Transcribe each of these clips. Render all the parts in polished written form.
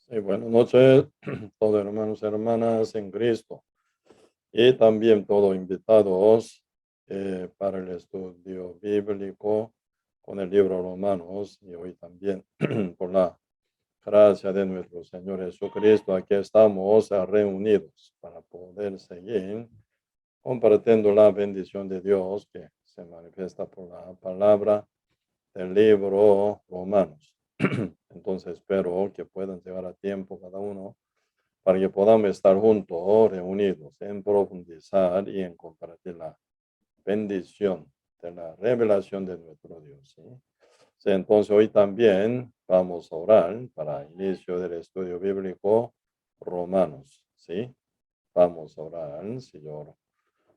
Sí, buenas noches, todos hermanos y hermanas en Cristo, y también todos invitados para el estudio bíblico con el libro Romanos, y hoy también por la gracia de nuestro Señor Jesucristo, aquí estamos reunidos para poder seguir compartiendo la bendición de Dios que se manifiesta por la palabra del libro Romanos. Entonces espero que puedan llegar a tiempo cada uno para que podamos estar juntos, reunidos, en profundizar y en compartir la bendición de la revelación de nuestro Dios. ¿Sí? Sí, entonces hoy también vamos a orar para inicio del estudio bíblico Romanos. ¿Sí? Vamos a orar, Señor.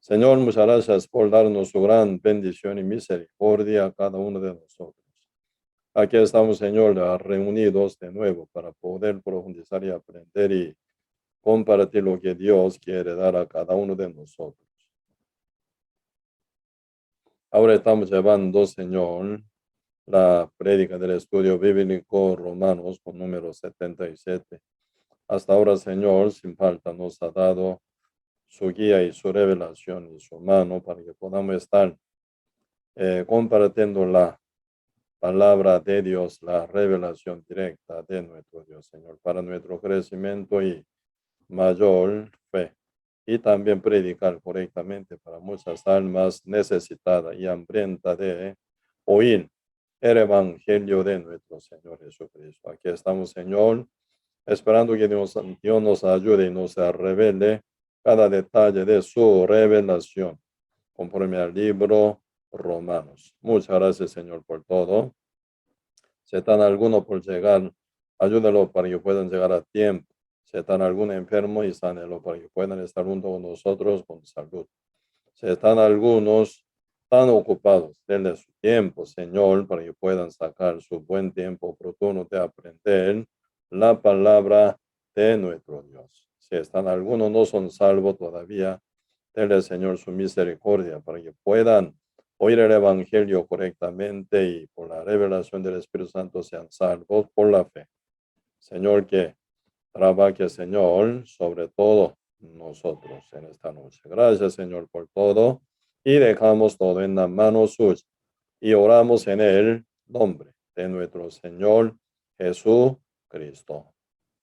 Señor, muchas gracias por darnos su gran bendición y misericordia a cada uno de nosotros. Aquí estamos, Señor, reunidos de nuevo para poder profundizar y aprender y compartir lo que Dios quiere dar a cada uno de nosotros. Ahora estamos llevando, Señor, la prédica del estudio bíblico Romanos con número 77. Hasta ahora, Señor, sin falta nos ha dado su guía y su revelación y su mano para que podamos estar compartiendo la palabra de Dios, la revelación directa de nuestro Dios, Señor, para nuestro crecimiento y mayor fe. Y también predicar correctamente para muchas almas necesitadas y hambrientas de oír el Evangelio de nuestro Señor Jesucristo. Aquí estamos, Señor, esperando que Dios nos ayude y nos revele cada detalle de su revelación, conforme al libro Romanos. Muchas gracias, Señor, por todo. Si están algunos por llegar, ayúdalo para que puedan llegar a tiempo. Si están algún enfermo, y sánelo para que puedan estar junto con nosotros con salud. Si están algunos tan ocupados, denle su tiempo, Señor, para que puedan sacar su buen tiempo oportuno de aprender la palabra de nuestro Dios. Si están algunos no son salvos todavía, denle, Señor, su misericordia para que puedan oír el Evangelio correctamente y por la revelación del Espíritu Santo sean salvos por la fe. Señor, que trabaje, Señor, sobre todo nosotros en esta noche. Gracias, Señor, por todo. Y dejamos todo en la mano suya. Y oramos en el nombre de nuestro Señor Jesucristo.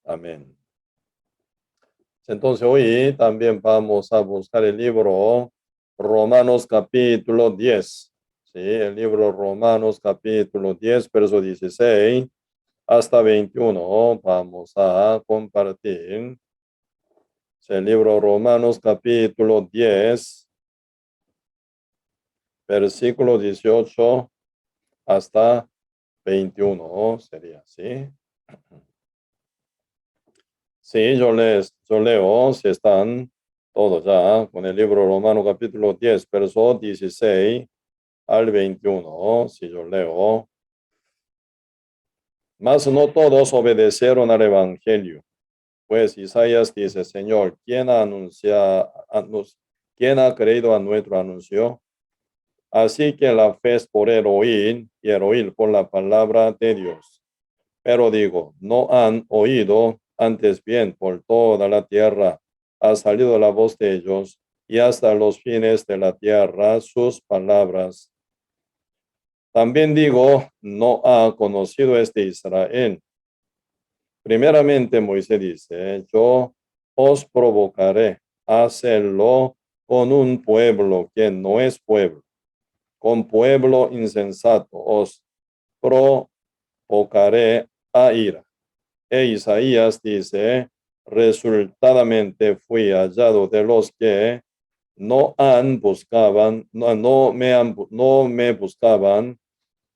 Amén. Entonces hoy también vamos a buscar el libro Romanos capítulo 10. Sí, el libro Romanos capítulo 10, verso 16 hasta 21. Vamos a compartir el libro Romanos capítulo 10, versículo 18 hasta 21. Sería así. Sí, yo leo, si están todos ya con el libro Romano capítulo 10, verso 16 al 21. Si yo leo. Mas no todos obedecieron al evangelio. Pues Isaías dice, Señor, ¿quién ha creído a nuestro anuncio? Así que la fe es por el oír y el oír por la palabra de Dios. Pero digo, no han oído, antes bien por toda la tierra ha salido la voz de ellos, y hasta los fines de la tierra sus palabras. También digo, no ha conocido Israel. Primeramente Moisés dice, yo os provocaré a hacerlo con un pueblo que no es pueblo, con pueblo insensato os provocaré a ira. E Isaías dice, resultadamente fui hallado de los que no me buscaban,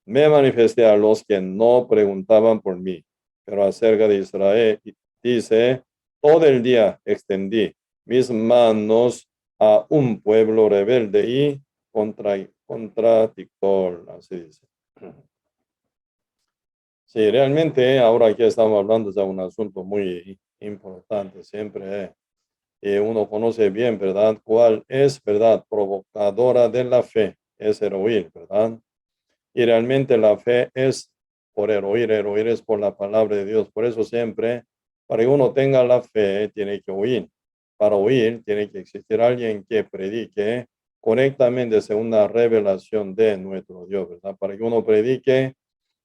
me manifesté a los que no preguntaban por mí. Pero acerca de Israel, dice, todo el día extendí mis manos a un pueblo rebelde y contradictor, así dice. Sí, realmente ahora aquí estamos hablando de un asunto muy importante. Siempre uno conoce bien, ¿verdad? ¿Cuál es, verdad? Provocadora de la fe. Es el oír, ¿verdad? Y realmente la fe es por el oír es por la palabra de Dios. Por eso siempre Para que uno tenga la fe, tiene que oír. Para oír, tiene que existir alguien que predique correctamente según la revelación de nuestro Dios, ¿verdad? Para que uno predique,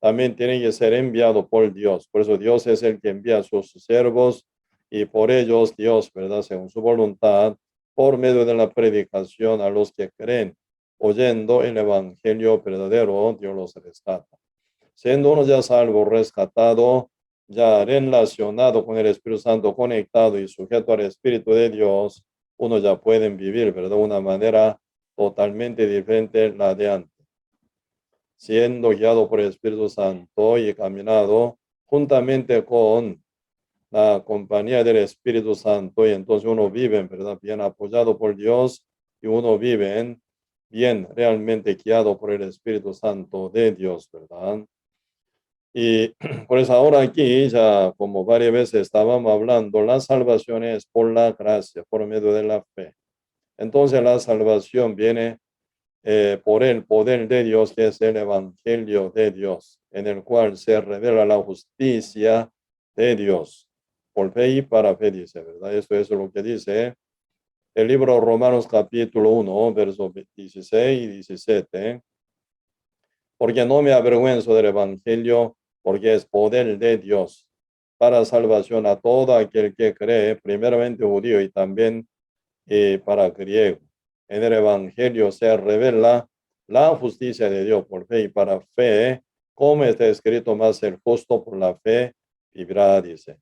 también tiene que ser enviado por Dios. Por eso Dios es el que envía a sus siervos y por ellos Dios, ¿verdad? Según su voluntad, por medio de la predicación a los que creen, oyendo el evangelio verdadero, Dios los rescata. Siendo uno ya salvo, rescatado, ya relacionado con el Espíritu Santo, conectado y sujeto al Espíritu de Dios, uno ya puede vivir, ¿verdad? De una manera totalmente diferente a la de antes. Siendo guiado por el Espíritu Santo y caminado juntamente con la compañía del Espíritu Santo, y entonces uno vive, ¿verdad? Bien apoyado por Dios y uno vive bien realmente guiado por el Espíritu Santo de Dios, ¿verdad? Y por eso ahora aquí, ya como varias veces estábamos hablando, la salvación es por la gracia, por medio de la fe. Entonces la salvación viene por el poder de Dios, que es el Evangelio de Dios, en el cual se revela la justicia de Dios. Por fe y para fe, dice, ¿verdad? Esto es lo que dice el libro Romanos capítulo 1, versos 16 y 17. Porque no me avergüenzo del Evangelio, porque es poder de Dios para salvación a todo aquel que cree, primeramente judío y también para griego. En el Evangelio se revela la justicia de Dios por fe y para fe, como está escrito, más el justo por la fe vivirá, dice.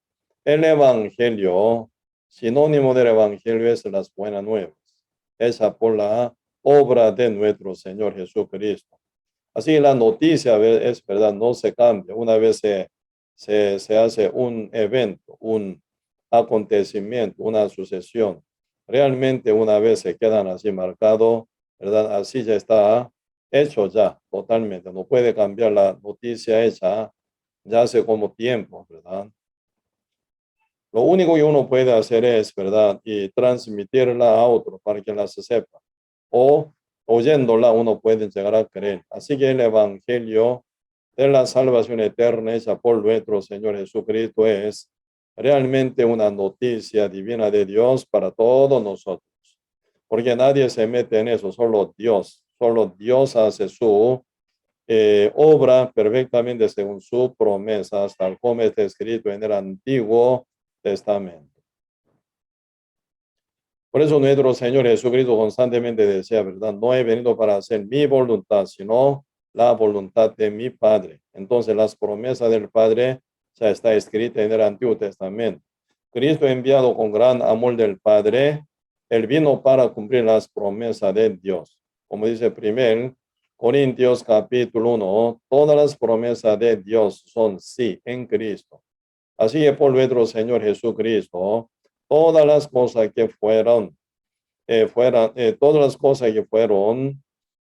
El Evangelio, sinónimo del Evangelio, es las buenas nuevas, esa por la obra de nuestro Señor Jesucristo. Así la noticia es verdad, no se cambia. Una vez se hace un evento, un acontecimiento, una sucesión. Realmente una vez se quedan así marcados, ¿verdad? Así ya está hecho ya totalmente. No puede cambiar la noticia hecha ya hace como tiempo, ¿verdad? Lo único que uno puede hacer es, ¿verdad? Y transmitirla a otro para que la se sepa. O oyéndola uno puede llegar a creer. Así que el Evangelio de la salvación eterna hecha por nuestro Señor Jesucristo es realmente una noticia divina de Dios para todos nosotros. Porque nadie se mete en eso, solo Dios hace su obra perfectamente según sus promesas, tal como está escrito en el Antiguo Testamento. Por eso nuestro Señor Jesucristo constantemente decía, ¿verdad? No he venido para hacer mi voluntad, sino la voluntad de mi Padre. Entonces las promesas del Padre ya está escrita en el Antiguo Testamento. Cristo enviado con gran amor del Padre, Él vino para cumplir las promesas de Dios. Como dice 1 Corintios capítulo 1, todas las promesas de Dios son sí en Cristo. Así que por nuestro Señor Jesucristo, todas las cosas que todas las cosas que fueron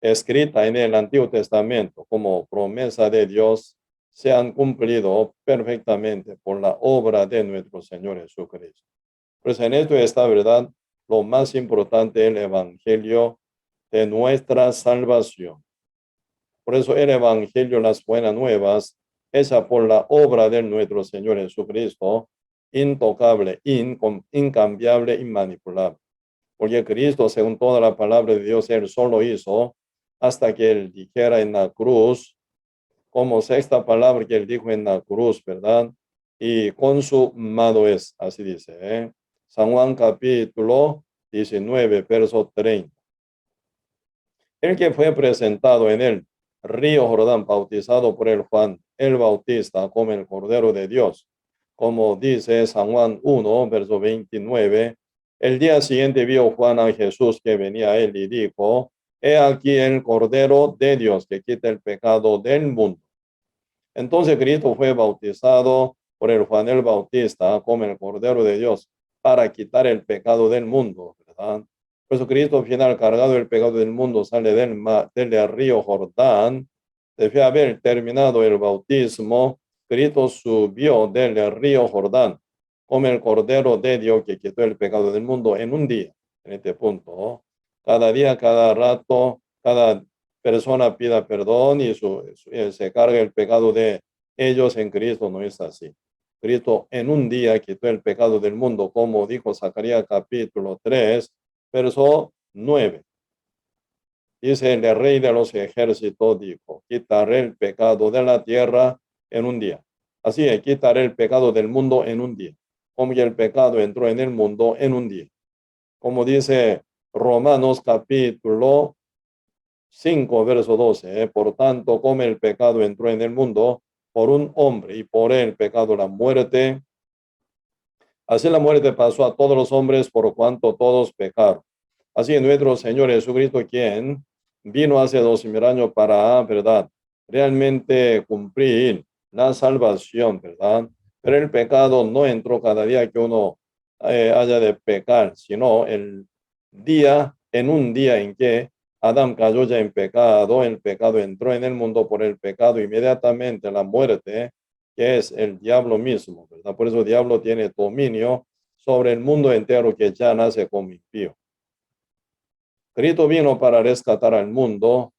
escritas en el Antiguo Testamento como promesa de Dios se han cumplido perfectamente por la obra de nuestro Señor Jesucristo. Pues en esto está, ¿verdad? Lo más importante, el Evangelio de nuestra salvación. Por eso el Evangelio, las buenas nuevas, esa por la obra de nuestro Señor Jesucristo, intocable, incambiable, inmanipulable. Porque Cristo, según toda la palabra de Dios, Él solo hizo hasta que Él dijera en la cruz, como sexta palabra que Él dijo en la cruz, ¿verdad? Y consumado es, así dice, ¿eh? San Juan capítulo 19, verso 30. El que fue presentado en el río Jordán, bautizado por el Juan el Bautista como el Cordero de Dios, como dice San Juan 1, verso 29, el día siguiente vio Juan a Jesús que venía a él y dijo, he aquí el Cordero de Dios que quita el pecado del mundo. Entonces Cristo fue bautizado por el Juan el Bautista como el Cordero de Dios para quitar el pecado del mundo, ¿verdad? Por eso Cristo, al final, cargado del pecado del mundo, sale del río Jordán. Después de haber terminado el bautismo, Cristo subió del río Jordán como el Cordero de Dios que quitó el pecado del mundo en un día, en este punto, ¿no? Cada día, cada rato, cada persona pida perdón y se carga el pecado de ellos en Cristo, no es así. Cristo en un día quitó el pecado del mundo, como dijo Zacarías capítulo 3, verso 9. Dice el rey de los ejércitos, dijo, quitaré el pecado de la tierra en un día. Así es, quitaré el pecado del mundo en un día. Como que el pecado entró en el mundo en un día. Como dice Romanos capítulo 5, verso 12. Por tanto, como el pecado entró en el mundo por un hombre y por el pecado la muerte, así la muerte pasó a todos los hombres por cuanto todos pecaron. Así nuestro Señor Jesucristo, quien vino hace 2000 años para, ¿verdad? Realmente cumplir la salvación, ¿verdad? Pero el pecado no entró cada día que uno haya de pecar, sino en un día en que Adán cayó ya en pecado, el pecado entró en el mundo por el pecado, inmediatamente la muerte, que es el diablo mismo, ¿verdad? Por eso el diablo tiene dominio sobre el mundo entero que ya nace como impío. Cristo vino para rescatar al mundo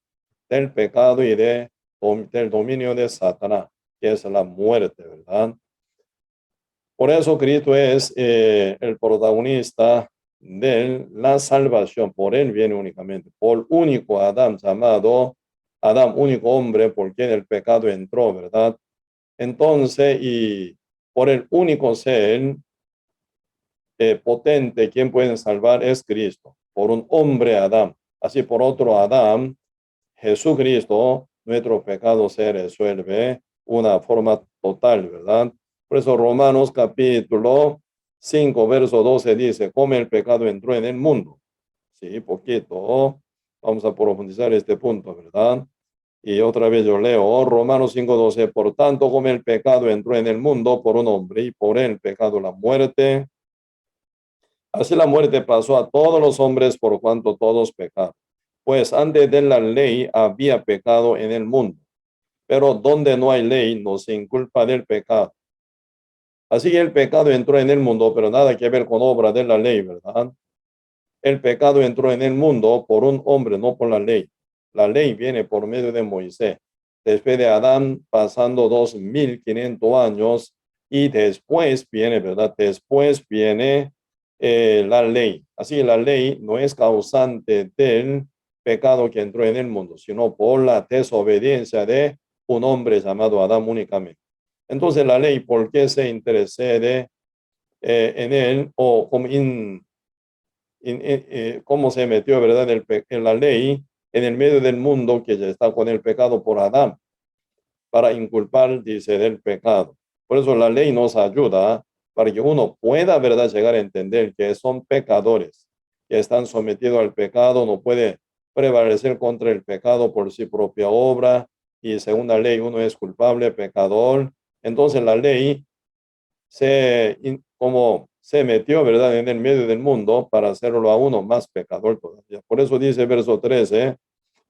del pecado y del dominio de Satanás, que es la muerte, ¿verdad? Por eso Cristo es el protagonista de la salvación. Por él viene únicamente, por único Adán llamado Adán, único hombre, por quien el pecado entró, ¿verdad? Entonces, y por el único ser potente, quien puede salvar es Cristo, por un hombre Adán. Así por otro Adán, Jesucristo, nuestro pecado se resuelve una forma total, ¿verdad? Por eso Romanos capítulo 5, verso 12 dice, como el pecado entró en el mundo. Sí, poquito. Vamos a profundizar este punto, ¿verdad? Y otra vez yo leo Romanos 5:12, por tanto, como el pecado entró en el mundo por un hombre y por el pecado la muerte, así la muerte pasó a todos los hombres por cuanto todos pecaron. Pues antes de la ley había pecado en el mundo, pero donde no hay ley no se inculpa del pecado. Así que el pecado entró en el mundo, pero nada que ver con obra de la ley, ¿verdad? El pecado entró en el mundo por un hombre, no por la ley. La ley viene por medio de Moisés. Después de Adán, pasando 2500 años, y después viene, ¿verdad? Después viene la ley. Así la ley no es causante del pecado que entró en el mundo, sino por la desobediencia de un hombre llamado Adán únicamente. Entonces la ley, ¿por qué se intercede en él o como cómo se metió, ¿verdad?, en la ley en el medio del mundo que ya está con el pecado por Adán, para inculpar, dice, del pecado. Por eso la ley nos ayuda para que uno pueda, ¿verdad?, llegar a entender que son pecadores, que están sometidos al pecado, no puede prevalecer contra el pecado por su propia obra, y según la ley uno es culpable, pecador. Entonces la ley como se metió, ¿verdad?, en el medio del mundo para hacerlo a uno más pecador todavía. Por eso dice verso 13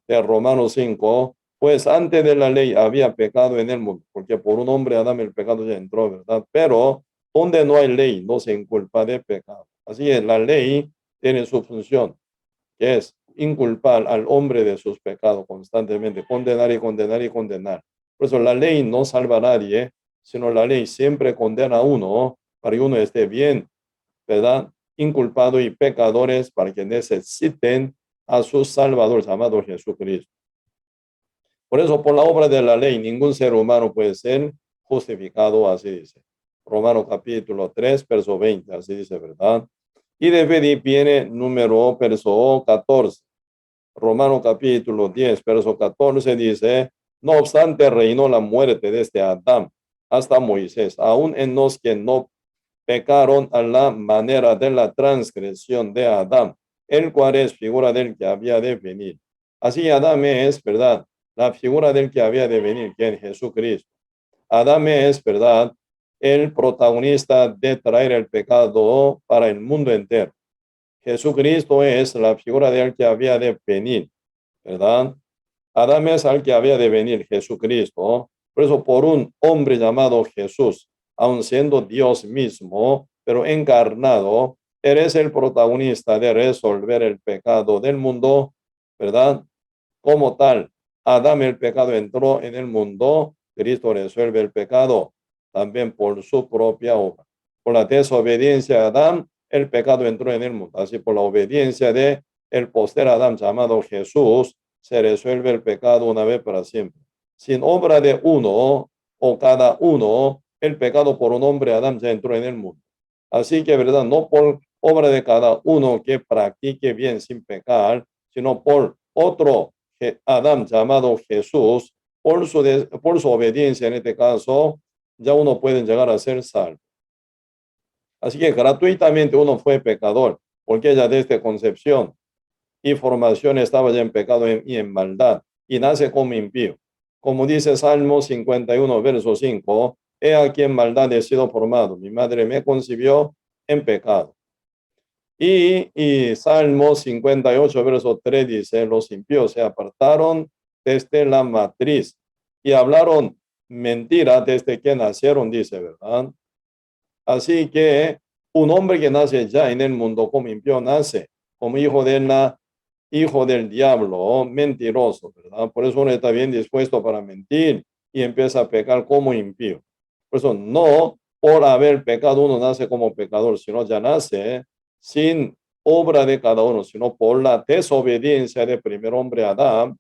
de Romanos 5, pues antes de la ley había pecado en el mundo, porque por un hombre Adán el pecado ya entró, ¿verdad? Pero donde no hay ley no se inculpa de pecado. Así es, la ley tiene su función, que es inculpar al hombre de sus pecados constantemente, condenar y condenar y condenar. Por eso la ley no salva a nadie, sino la ley siempre condena a uno para que uno esté bien, ¿verdad? Inculpado y pecadores para que necesiten a su Salvador llamado Jesucristo. Por eso, por la obra de la ley, ningún ser humano puede ser justificado, así dice. Romano capítulo 3, verso 20, así dice, ¿verdad? Y de fe viene número verso 14. Romano capítulo 10, verso 14 dice, no obstante reinó la muerte desde Adán hasta Moisés, aún en los que no pecaron a la manera de la transgresión de Adán, el cual es figura del que había de venir. Así Adán es, ¿verdad?, la figura del que había de venir, que es Jesucristo. Adán es, ¿verdad?, el protagonista de traer el pecado para el mundo entero. Jesucristo es la figura del que había de venir, ¿verdad? Adán es al que había de venir, Jesucristo. Por eso, por un hombre llamado Jesús, aun siendo Dios mismo, pero encarnado, eres el protagonista de resolver el pecado del mundo, ¿verdad? Como tal, Adán el pecado entró en el mundo, Cristo resuelve el pecado. también por su propia obra. Por la desobediencia de Adán, el pecado entró en el mundo. Así por la obediencia de el postrer Adán llamado Jesús, se resuelve el pecado una vez para siempre. Sin obra de uno o cada uno, el pecado por un hombre Adán ya entró en el mundo. Así que, ¿verdad? No por obra de cada uno que practique bien sin pecar, sino por otro Adán llamado Jesús, por su obediencia en este caso, ya uno puede llegar a ser salvo. Así que gratuitamente uno fue pecador, porque ya desde concepción y formación estaba ya en pecado y en maldad, y nace como impío. Como dice Salmo 51, verso 5, he aquí en maldad he sido formado, mi madre me concibió en pecado. Y Salmo 58, verso 3 dice, los impíos se apartaron desde la matriz y hablaron mentira desde que nacieron, dice, ¿verdad? Así que un hombre que nace ya en el mundo como impío nace como hijo del diablo, mentiroso, ¿verdad? Por eso uno está bien dispuesto para mentir y empieza a pecar como impío. Por eso no por haber pecado uno nace como pecador, sino ya nace sin obra de cada uno, sino por la desobediencia del primer hombre Adán,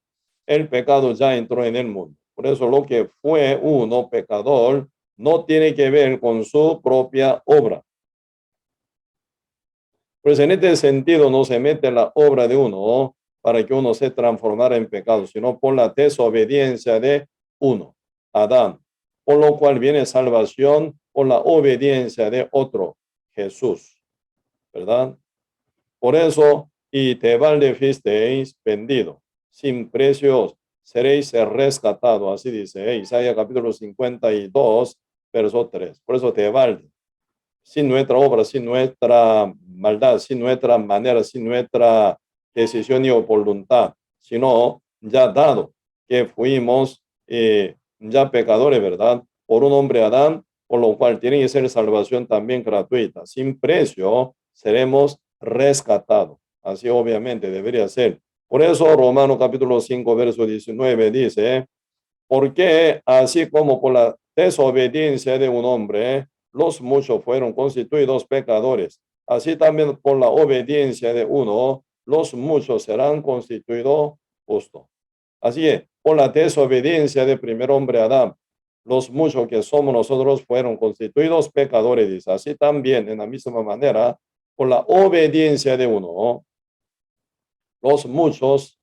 el pecado ya entró en el mundo. Por eso lo que fue uno pecador no tiene que ver con su propia obra. Pues en este sentido no se mete la obra de uno para que uno se transformara en pecado, sino por la desobediencia de uno, Adán, por lo cual viene salvación por la obediencia de otro, Jesús, ¿verdad? Por eso, y te fuisteis vendido, sin precios seréis rescatados, así dice Isaías capítulo 52, verso 3. Por eso te valde, sin nuestra obra, sin nuestra maldad, sin nuestra manera, sin nuestra decisión y voluntad, sino ya dado que fuimos ya pecadores, ¿verdad? Por un hombre Adán, por lo cual tiene que ser salvación también gratuita. Sin precio seremos rescatados. Así obviamente debería ser. Por eso Romanos capítulo 5, verso 19 dice, porque así como por la desobediencia de un hombre, los muchos fueron constituidos pecadores, así también por la obediencia de uno, los muchos serán constituidos justos. Así que por la desobediencia del primer hombre Adán, los muchos que somos nosotros fueron constituidos pecadores, dice. Así también, en la misma manera, por la obediencia de uno, los muchos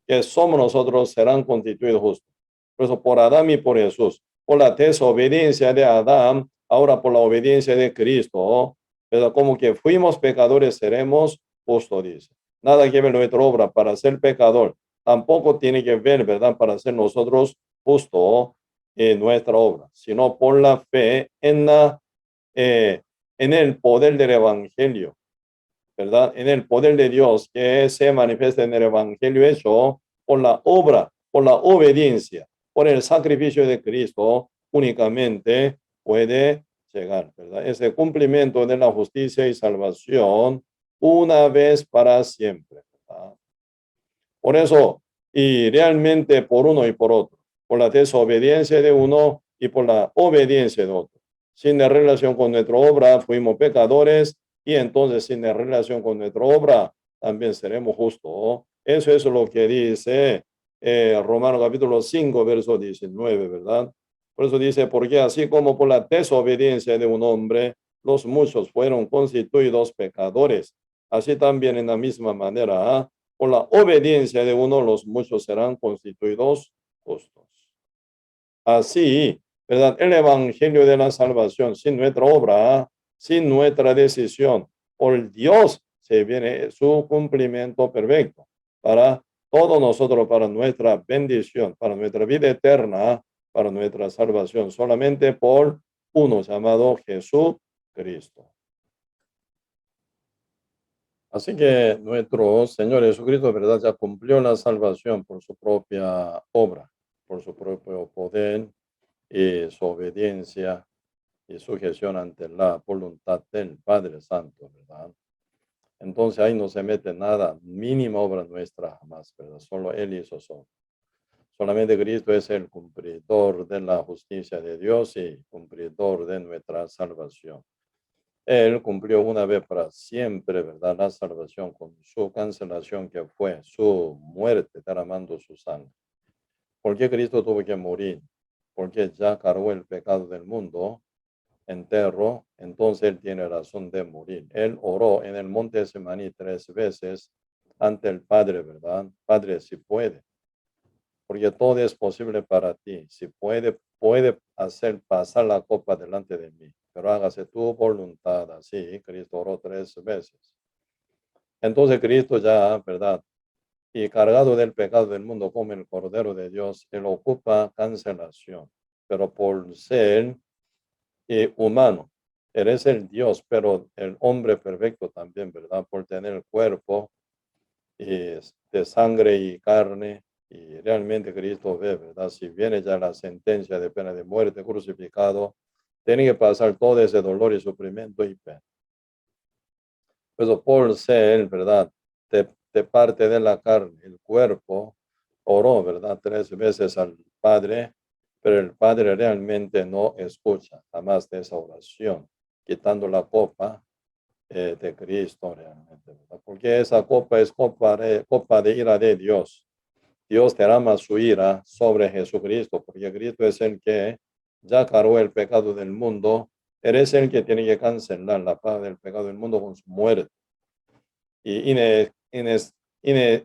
que somos nosotros serán constituidos justos. Por eso, por Adán y por Jesús, por la desobediencia de Adán, ahora por la obediencia de Cristo, pero como que fuimos pecadores, seremos justos, dice. Nada que ver nuestra obra para ser pecador, tampoco tiene que ver, ¿verdad?, para ser nosotros justos en nuestra obra, sino por la fe en el poder del Evangelio, ¿verdad? En el poder de Dios que se manifiesta en el Evangelio hecho por la obra, por la obediencia, por el sacrificio de Cristo, únicamente puede llegar, ¿verdad? Ese cumplimiento de la justicia y salvación una vez para siempre, ¿verdad? Por eso, y realmente por uno y por otro, por la desobediencia de uno y por la obediencia de otro. Sin la relación con nuestra obra, fuimos pecadores, y entonces sin la relación con nuestra obra, también seremos justos. Eso es lo que dice Romanos capítulo 5, verso 19, ¿verdad? Por eso dice, porque así como por la desobediencia de un hombre, los muchos fueron constituidos pecadores, así también en la misma manera, por la obediencia de uno, los muchos serán constituidos justos. Así, ¿verdad? El evangelio de la salvación, sin nuestra obra, sin nuestra decisión, por Dios se viene su cumplimiento perfecto para todos nosotros, para nuestra bendición, para nuestra vida eterna, para nuestra salvación, solamente por uno llamado Jesucristo. Así que nuestro Señor Jesucristo, ¿verdad?, ya cumplió la salvación por su propia obra, por su propio poder y su obediencia y sujeción ante la voluntad del Padre Santo, ¿verdad? Entonces ahí no se mete nada, mínima obra nuestra jamás, ¿verdad? Solo Él hizo eso. Solamente Cristo es el cumplidor de la justicia de Dios y cumplidor de nuestra salvación. Él cumplió una vez para siempre, ¿verdad? La salvación con su cancelación que fue su muerte, derramando su sangre. ¿Por qué Cristo tuvo que morir? Porque ya cargó el pecado del mundo entero, entonces Él tiene razón de morir. Él oró en el monte de Semaní 3 veces ante el Padre, ¿verdad? Padre, si puede, porque todo es posible para ti. Si puede hacer pasar la copa delante de mí, pero hágase tu voluntad. Así, Cristo oró 3 veces. Entonces Cristo ya, ¿verdad? Y cargado del pecado del mundo como el Cordero de Dios, Él ocupa cancelación. Pero por ser humano, Él es el Dios, pero el hombre perfecto también, ¿verdad? Por tener el cuerpo de sangre y carne. Y realmente Cristo ve, ¿verdad? Si viene ya la sentencia de pena de muerte, crucificado, tiene que pasar todo ese dolor y sufrimiento y pena. Pues por ser, ¿verdad? De parte de la carne, el cuerpo, oró, ¿verdad? 3 veces al Padre, pero el Padre realmente no escucha jamás de esa oración, quitando la copa de Cristo realmente, ¿verdad? Porque esa copa es copa de ira de Dios. Dios derrama su ira sobre Jesucristo, porque Cristo es el que ya cargó el pecado del mundo. Él es el que tiene que cancelar la paga del pecado del mundo con su muerte. Y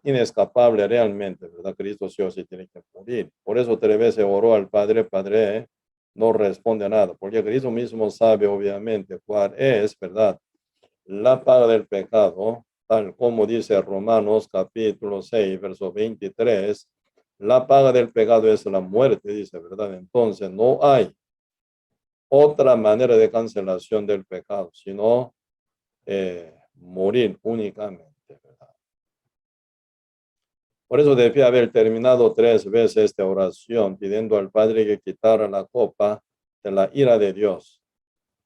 inescapable realmente, ¿verdad? Cristo sí o sí tiene que morir. Por eso 3 veces oró al Padre, Padre no responde a nada, porque Cristo mismo sabe obviamente cuál es, ¿verdad? La paga del pecado, tal como dice Romanos capítulo 6, verso 23, la paga del pecado es la muerte, dice, ¿verdad? Entonces no hay otra manera de cancelación del pecado, sino morir únicamente, ¿verdad? Por eso debía haber terminado 3 veces esta oración, pidiendo al Padre que quitara la copa de la ira de Dios.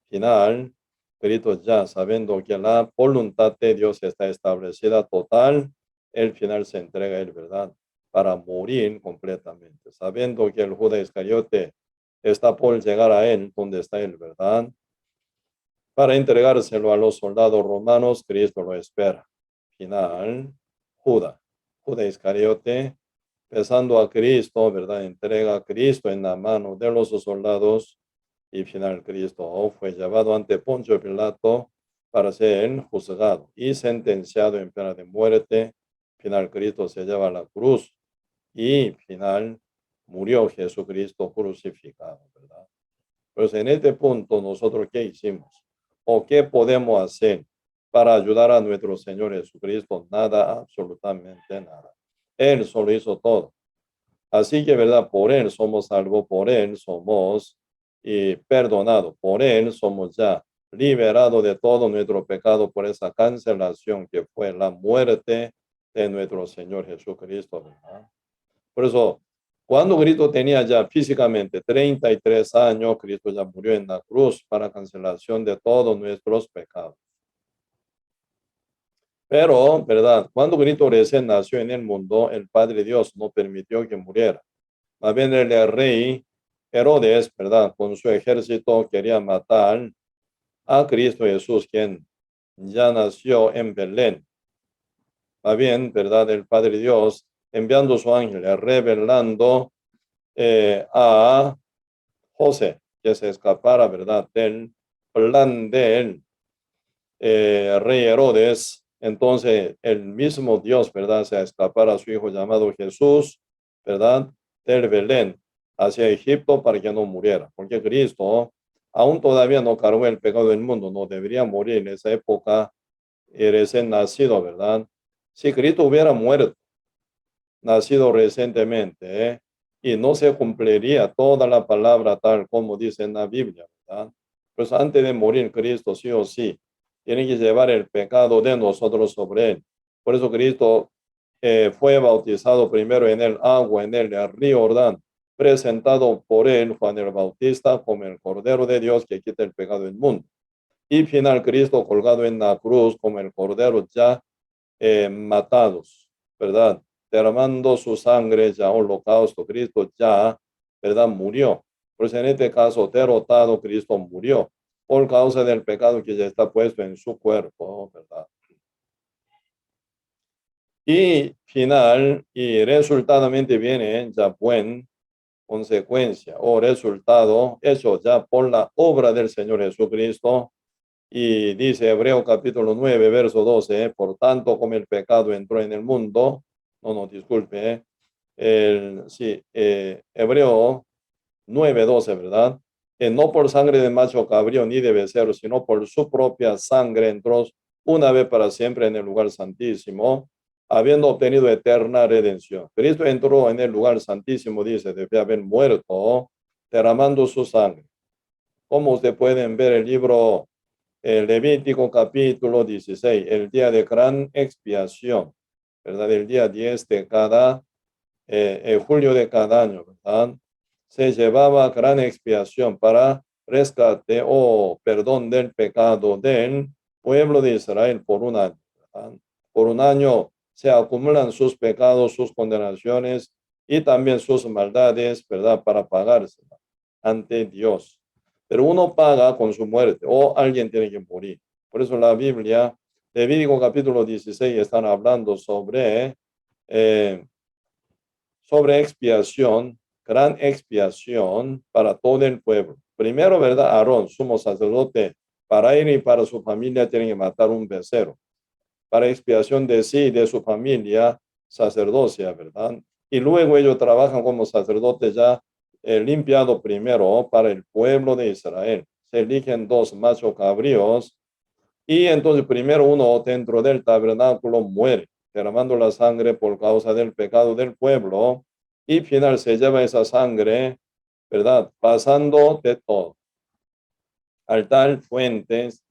Final, Cristo ya sabiendo que la voluntad de Dios está establecida total, el final se entrega a él, ¿verdad? Para morir completamente, sabiendo que el Judas Iscariote está por llegar a él, donde está él, ¿verdad? Para entregárselo a los soldados romanos, Cristo lo espera. Final, Judas Iscariote, besando a Cristo, ¿verdad? Entrega a Cristo en la mano de los soldados y final Cristo fue llevado ante Poncio Pilato para ser juzgado y sentenciado en pena de muerte. Final Cristo se lleva a la cruz y final murió Jesucristo crucificado, ¿verdad? Pues en este punto nosotros ¿qué hicimos? ¿O qué podemos hacer para ayudar a nuestro Señor Jesucristo? Nada, absolutamente nada. Él solo hizo todo. Así que, ¿verdad? Por Él somos salvos, por Él somos perdonados, por Él somos ya liberados de todo nuestro pecado por esa cancelación que fue la muerte de nuestro Señor Jesucristo, ¿verdad? Por eso, cuando Cristo tenía ya físicamente 33 años, Cristo ya murió en la cruz para cancelación de todos nuestros pecados. Pero, ¿verdad? Cuando Cristo recién nació en el mundo, el Padre Dios no permitió que muriera. Más bien el rey Herodes, ¿verdad? Con su ejército quería matar a Cristo Jesús, quien ya nació en Belén. Más bien, ¿verdad? El Padre Dios enviando su ángel, revelando a José que se escapara, ¿verdad? Del plan del rey Herodes. Entonces, el mismo Dios, ¿verdad? Se escapara a su hijo llamado Jesús, ¿verdad? Del Belén hacia Egipto para que no muriera, porque Cristo aún todavía no cargó el pecado del mundo, no debería morir en esa época, recién nacido, ¿verdad? Si Cristo hubiera muerto, nacido recientemente, y no se cumpliría toda la palabra tal como dice en la Biblia, ¿verdad? Pues antes de morir Cristo, sí o sí, tiene que llevar el pecado de nosotros sobre él. Por eso Cristo fue bautizado primero en el agua, en el río Jordán, presentado por él, Juan el Bautista, como el Cordero de Dios que quita el pecado del mundo. Y final Cristo colgado en la cruz como el Cordero ya matados, ¿verdad? derramando su sangre ya holocausto. Cristo ya, ¿verdad? Murió. Pues en este caso, derrotado, Cristo murió por causa del pecado que ya está puesto en su cuerpo, ¿verdad? Y final y resultadamente viene ya buen consecuencia o resultado hecho ya por la obra del Señor Jesucristo. Y dice Hebreo capítulo 9, verso 12, por tanto como el pecado entró en el mundo, no, disculpe, Hebreo 9:12, ¿verdad? Que no por sangre de macho cabrío ni de becerro, sino por su propia sangre entró una vez para siempre en el lugar santísimo, habiendo obtenido eterna redención. Cristo entró en el lugar santísimo, dice, debe haber muerto, derramando su sangre. Como ustedes pueden ver el libro Levítico capítulo 16, el día de gran expiación, ¿verdad? El día 10 de cada julio de cada año, ¿verdad? Se llevaba gran expiación para rescate o perdón del pecado del pueblo de Israel por un año, ¿verdad? Por un año se acumulan sus pecados, sus condenaciones y también sus maldades, ¿verdad? Para pagarse ante Dios. Pero uno paga con su muerte o alguien tiene que morir. Por eso la Biblia, Levítico capítulo 16, están hablando sobre expiación, gran expiación para todo el pueblo. Primero, ¿verdad? Aarón, sumo sacerdote, para él y para su familia tienen que matar un becerro. Para expiación de sí y de su familia, sacerdocia, ¿verdad? Y luego ellos trabajan como sacerdotes ya limpiado primero para el pueblo de Israel. Se eligen 2 machos cabríos y entonces primero uno dentro del tabernáculo muere, derramando la sangre por causa del pecado del pueblo, y final se lleva esa sangre, ¿verdad? Pasando de todo. Altar, fuentes,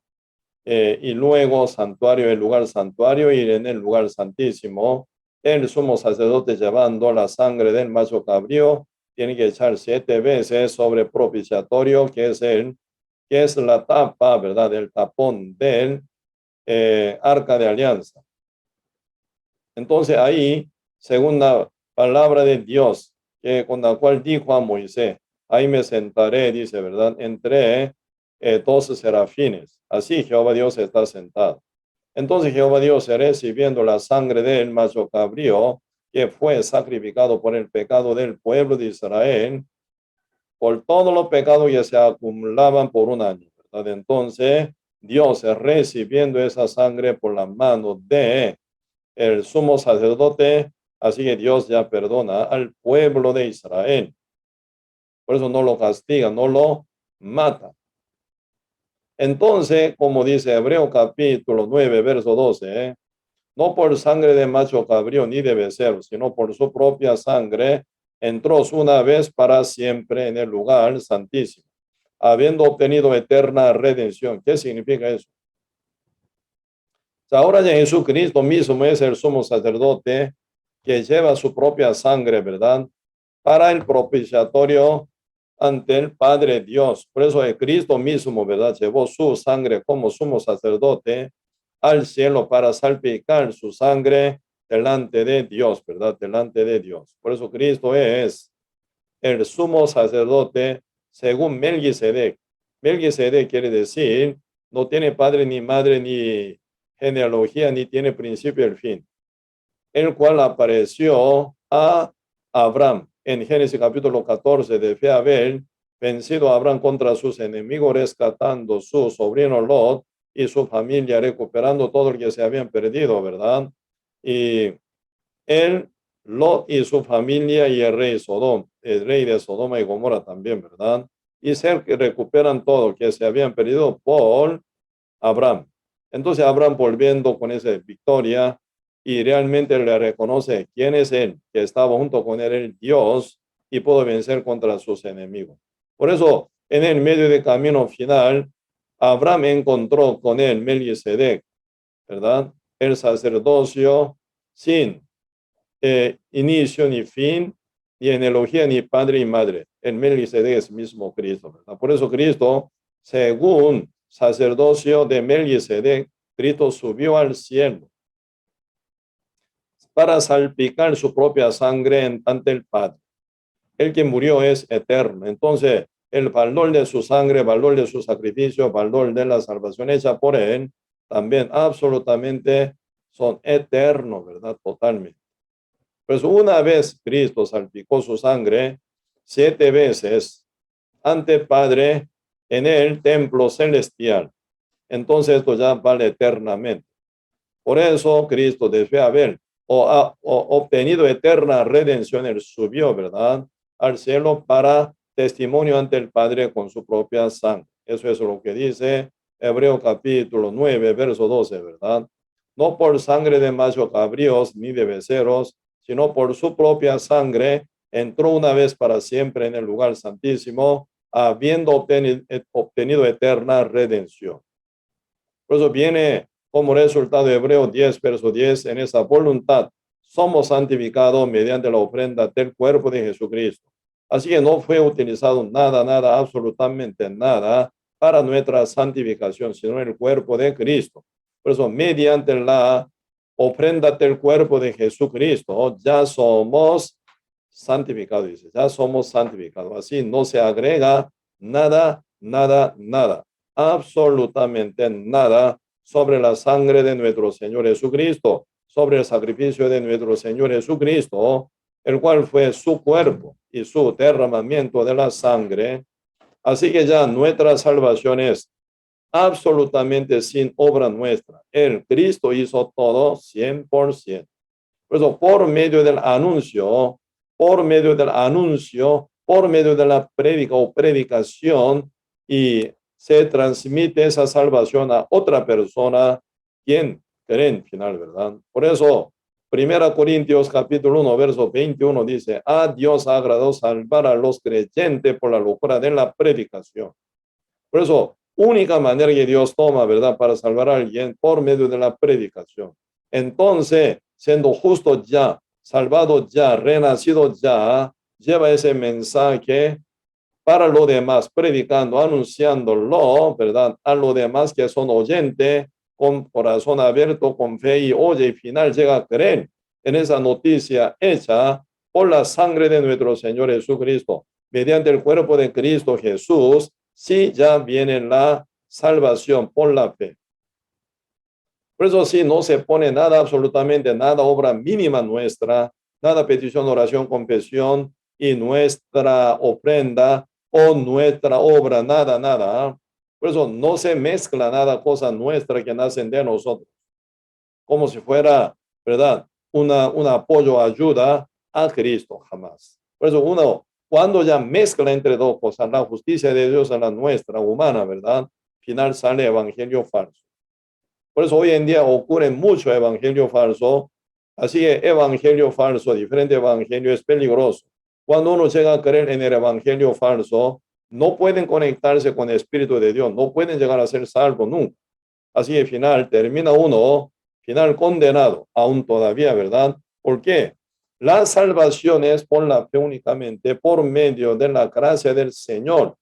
y luego santuario, el lugar santuario, y en el lugar santísimo, el sumo sacerdote llevando la sangre del macho cabrío, tiene que echar 7 veces sobre propiciatorio, que es la tapa, ¿verdad? El tapón del arca de alianza. Entonces ahí, según la palabra de Dios, que con la cual dijo a Moisés, ahí me sentaré, dice, ¿verdad? Entre 12 serafines. Así Jehová Dios está sentado. Entonces Jehová Dios, recibiendo la sangre del macho cabrío, que fue sacrificado por el pecado del pueblo de Israel, por todos los pecados que se acumulaban por un año, ¿verdad? Entonces Dios, recibiendo esa sangre por la mano de el sumo sacerdote, así que Dios ya perdona al pueblo de Israel. Por eso no lo castiga, no lo mata. Entonces, como dice Hebreo capítulo 9, verso 12, no por sangre de macho cabrío ni de becerro, sino por su propia sangre, entró una vez para siempre en el lugar santísimo, habiendo obtenido eterna redención. ¿Qué significa eso? Ahora ya Jesucristo mismo es el sumo sacerdote que lleva su propia sangre, ¿verdad? Para el propiciatorio ante el Padre Dios. Por eso el Cristo mismo, ¿verdad? Llevó su sangre como sumo sacerdote al cielo para salpicar su sangre delante de Dios, ¿verdad? Delante de Dios. Por eso Cristo es el sumo sacerdote según Melquisedec. Melquisedec quiere decir, no tiene padre ni madre ni genealogía, ni tiene principio y fin, el cual apareció a Abraham en Génesis capítulo 14, de fe Abel, vencido a Abraham contra sus enemigos, rescatando su sobrino Lot y su familia, recuperando todo lo que se habían perdido, ¿verdad? Y él, Lot y su familia y el rey de Sodoma y Gomorra también, ¿verdad? Y se recuperan todo que se habían perdido por Abraham. Entonces Abraham, volviendo con esa victoria, y realmente le reconoce quién es él, que estaba junto con él, el Dios, y pudo vencer contra sus enemigos. Por eso, en el medio de camino final, Abraham encontró con él Melquisedec, ¿verdad? El sacerdocio sin inicio ni fin, ni genealogía, ni padre y madre. El Melquisedec es mismo Cristo, ¿verdad? Por eso Cristo, según sacerdocio de Melquisedec, Cristo subió al cielo. para salpicar su propia sangre ante el Padre. El que murió es eterno. Entonces, el valor de su sangre, valor de su sacrificio, valor de la salvación hecha por él, también absolutamente son eternos, ¿verdad? Totalmente. Pues una vez Cristo salpicó su sangre 7 veces ante el Padre en el templo celestial. Entonces esto ya vale eternamente. Por eso Cristo, después de haber obtenido eterna redención, él subió, ¿verdad?, al cielo para testimonio ante el Padre con su propia sangre. Eso es lo que dice Hebreo capítulo 9, verso 12, ¿verdad? No por sangre de machos cabríos ni de becerros, sino por su propia sangre, entró una vez para siempre en el lugar santísimo, habiendo obtenido eterna redención. Por eso viene como resultado de Hebreos 10, verso 10, en esa voluntad somos santificados mediante la ofrenda del cuerpo de Jesucristo. Así que no fue utilizado nada, absolutamente nada para nuestra santificación, sino el cuerpo de Cristo. Por eso, mediante la ofrenda del cuerpo de Jesucristo, ya somos santificados, dice, ya somos santificados. Así no se agrega nada, absolutamente nada sobre la sangre de nuestro Señor Jesucristo, sobre el sacrificio de nuestro Señor Jesucristo, el cual fue su cuerpo y su derramamiento de la sangre. Así que ya nuestra salvación es absolutamente sin obra nuestra. El Cristo hizo todo 100%. Por eso, por medio del anuncio, por medio de la prédica o predicación, y se transmite esa salvación a otra persona, quien cree en final, ¿verdad? Por eso, 1 Corintios capítulo 1, verso 21 dice, a Dios ha agradado salvar a los creyentes por la locura de la predicación. Por eso, única manera que Dios toma, ¿verdad?, para salvar a alguien por medio de la predicación. Entonces, siendo justo ya, salvado ya, renacido ya, lleva ese mensaje para los demás, predicando, anunciándolo, ¿verdad?, a los demás que son oyentes, con corazón abierto, con fe, y oye, y final llega a creer en esa noticia hecha por la sangre de nuestro Señor Jesucristo, mediante el cuerpo de Cristo Jesús. Sí, ya viene la salvación por la fe. Por eso sí, no se pone nada, absolutamente nada, obra mínima nuestra, nada petición, oración, confesión y nuestra ofrenda o nuestra obra, nada. Por eso no se mezcla nada, cosa nuestra que nacen de nosotros, como si fuera, ¿verdad?, un apoyo, ayuda a Cristo, jamás. Por eso uno, cuando ya mezcla entre dos cosas, la justicia de Dios a la nuestra, humana, ¿verdad?, final sale evangelio falso. Por eso hoy en día ocurre mucho evangelio falso. Así que evangelio falso, diferente evangelio, es peligroso. Cuando uno llega a creer en el evangelio falso, no pueden conectarse con el Espíritu de Dios, no pueden llegar a ser salvos nunca. Así que final termina uno, final condenado, aún todavía, ¿verdad? ¿Por qué? La salvación es por la fe únicamente, por medio de la gracia del Señor.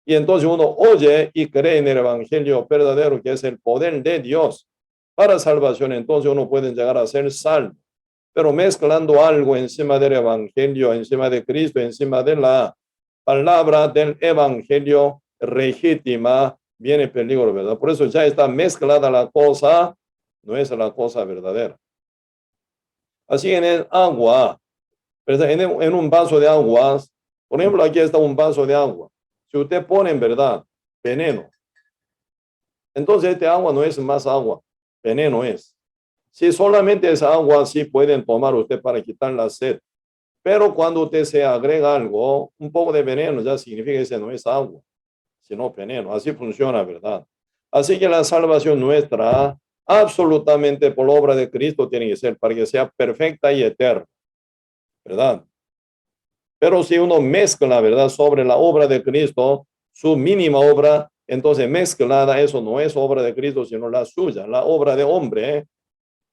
Y entonces uno oye y cree en el evangelio verdadero, que es el poder de Dios para salvación. Entonces uno puede llegar a ser salvo. Pero mezclando algo encima del evangelio, encima de Cristo, encima de la palabra del evangelio legítima, viene peligro, ¿verdad? Por eso ya está mezclada la cosa, no es la cosa verdadera. Así en el agua, ¿verdad?, en un vaso de agua, por ejemplo, aquí está un vaso de agua. Si usted pone en verdad veneno, entonces este agua no es más agua, veneno es. Si solamente esa agua, sí pueden tomar usted para quitar la sed. Pero cuando usted se agrega algo, un poco de veneno, ya significa que ese no es agua, sino veneno. Así funciona, ¿verdad? Así que la salvación nuestra, absolutamente por la obra de Cristo, tiene que ser para que sea perfecta y eterna, ¿verdad? Pero si uno mezcla, ¿verdad?, sobre la obra de Cristo, su mínima obra, entonces mezclada, eso no es obra de Cristo, sino la suya, la obra de hombre, ¿eh?